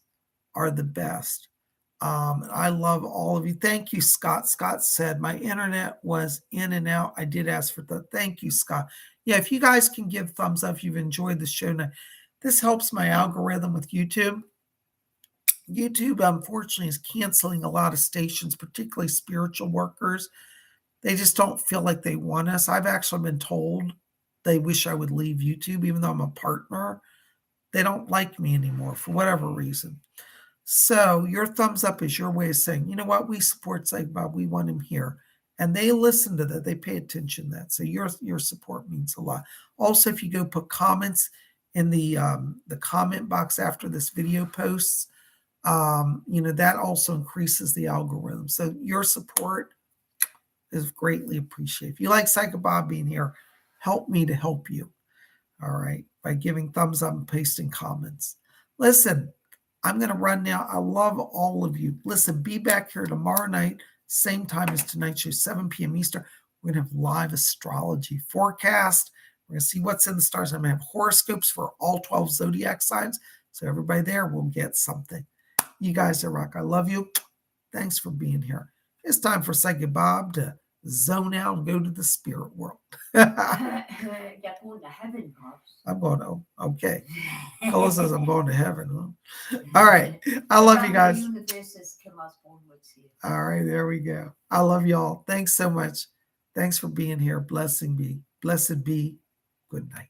are the best. I love all of you. Thank you, Scott. Scott said my internet was in and out. I did ask for that. Thank you, Scott. Yeah, if you guys can give thumbs up if you've enjoyed the show. Now, this helps my algorithm with YouTube. YouTube, unfortunately, is canceling a lot of stations, particularly spiritual workers. They just don't feel like they want us. I've actually been told they wish I would leave YouTube, even though I'm a partner. They don't like me anymore for whatever reason. So your thumbs up is your way of saying, you know what, we support Psychic Bob, we want him here. And they listen to that, they pay attention to that. So your support means a lot. Also, if you go put comments in the comment box after this video posts, that also increases the algorithm. So your support is greatly appreciated. If you like Psychic Bob being here, help me to help you. All right, by giving thumbs up and pasting comments. Listen, I'm going to run now. I love all of you. Listen, be back here tomorrow night, same time as tonight's show, 7 p.m. Eastern. We're going to have live astrology forecast. We're going to see what's in the stars. I'm going to have horoscopes for all 12 zodiac signs. So everybody there will get something. You guys are rock. I love you. Thanks for being here. It's time for Psychic Bob to zone out and go to the spirit world. You're going to heaven, Pops. I'm going to, okay. Nicola says I'm going to heaven. Huh? All right. I love you guys. All right. There we go. I love y'all. Thanks so much. Thanks for being here. Blessed be. Good night.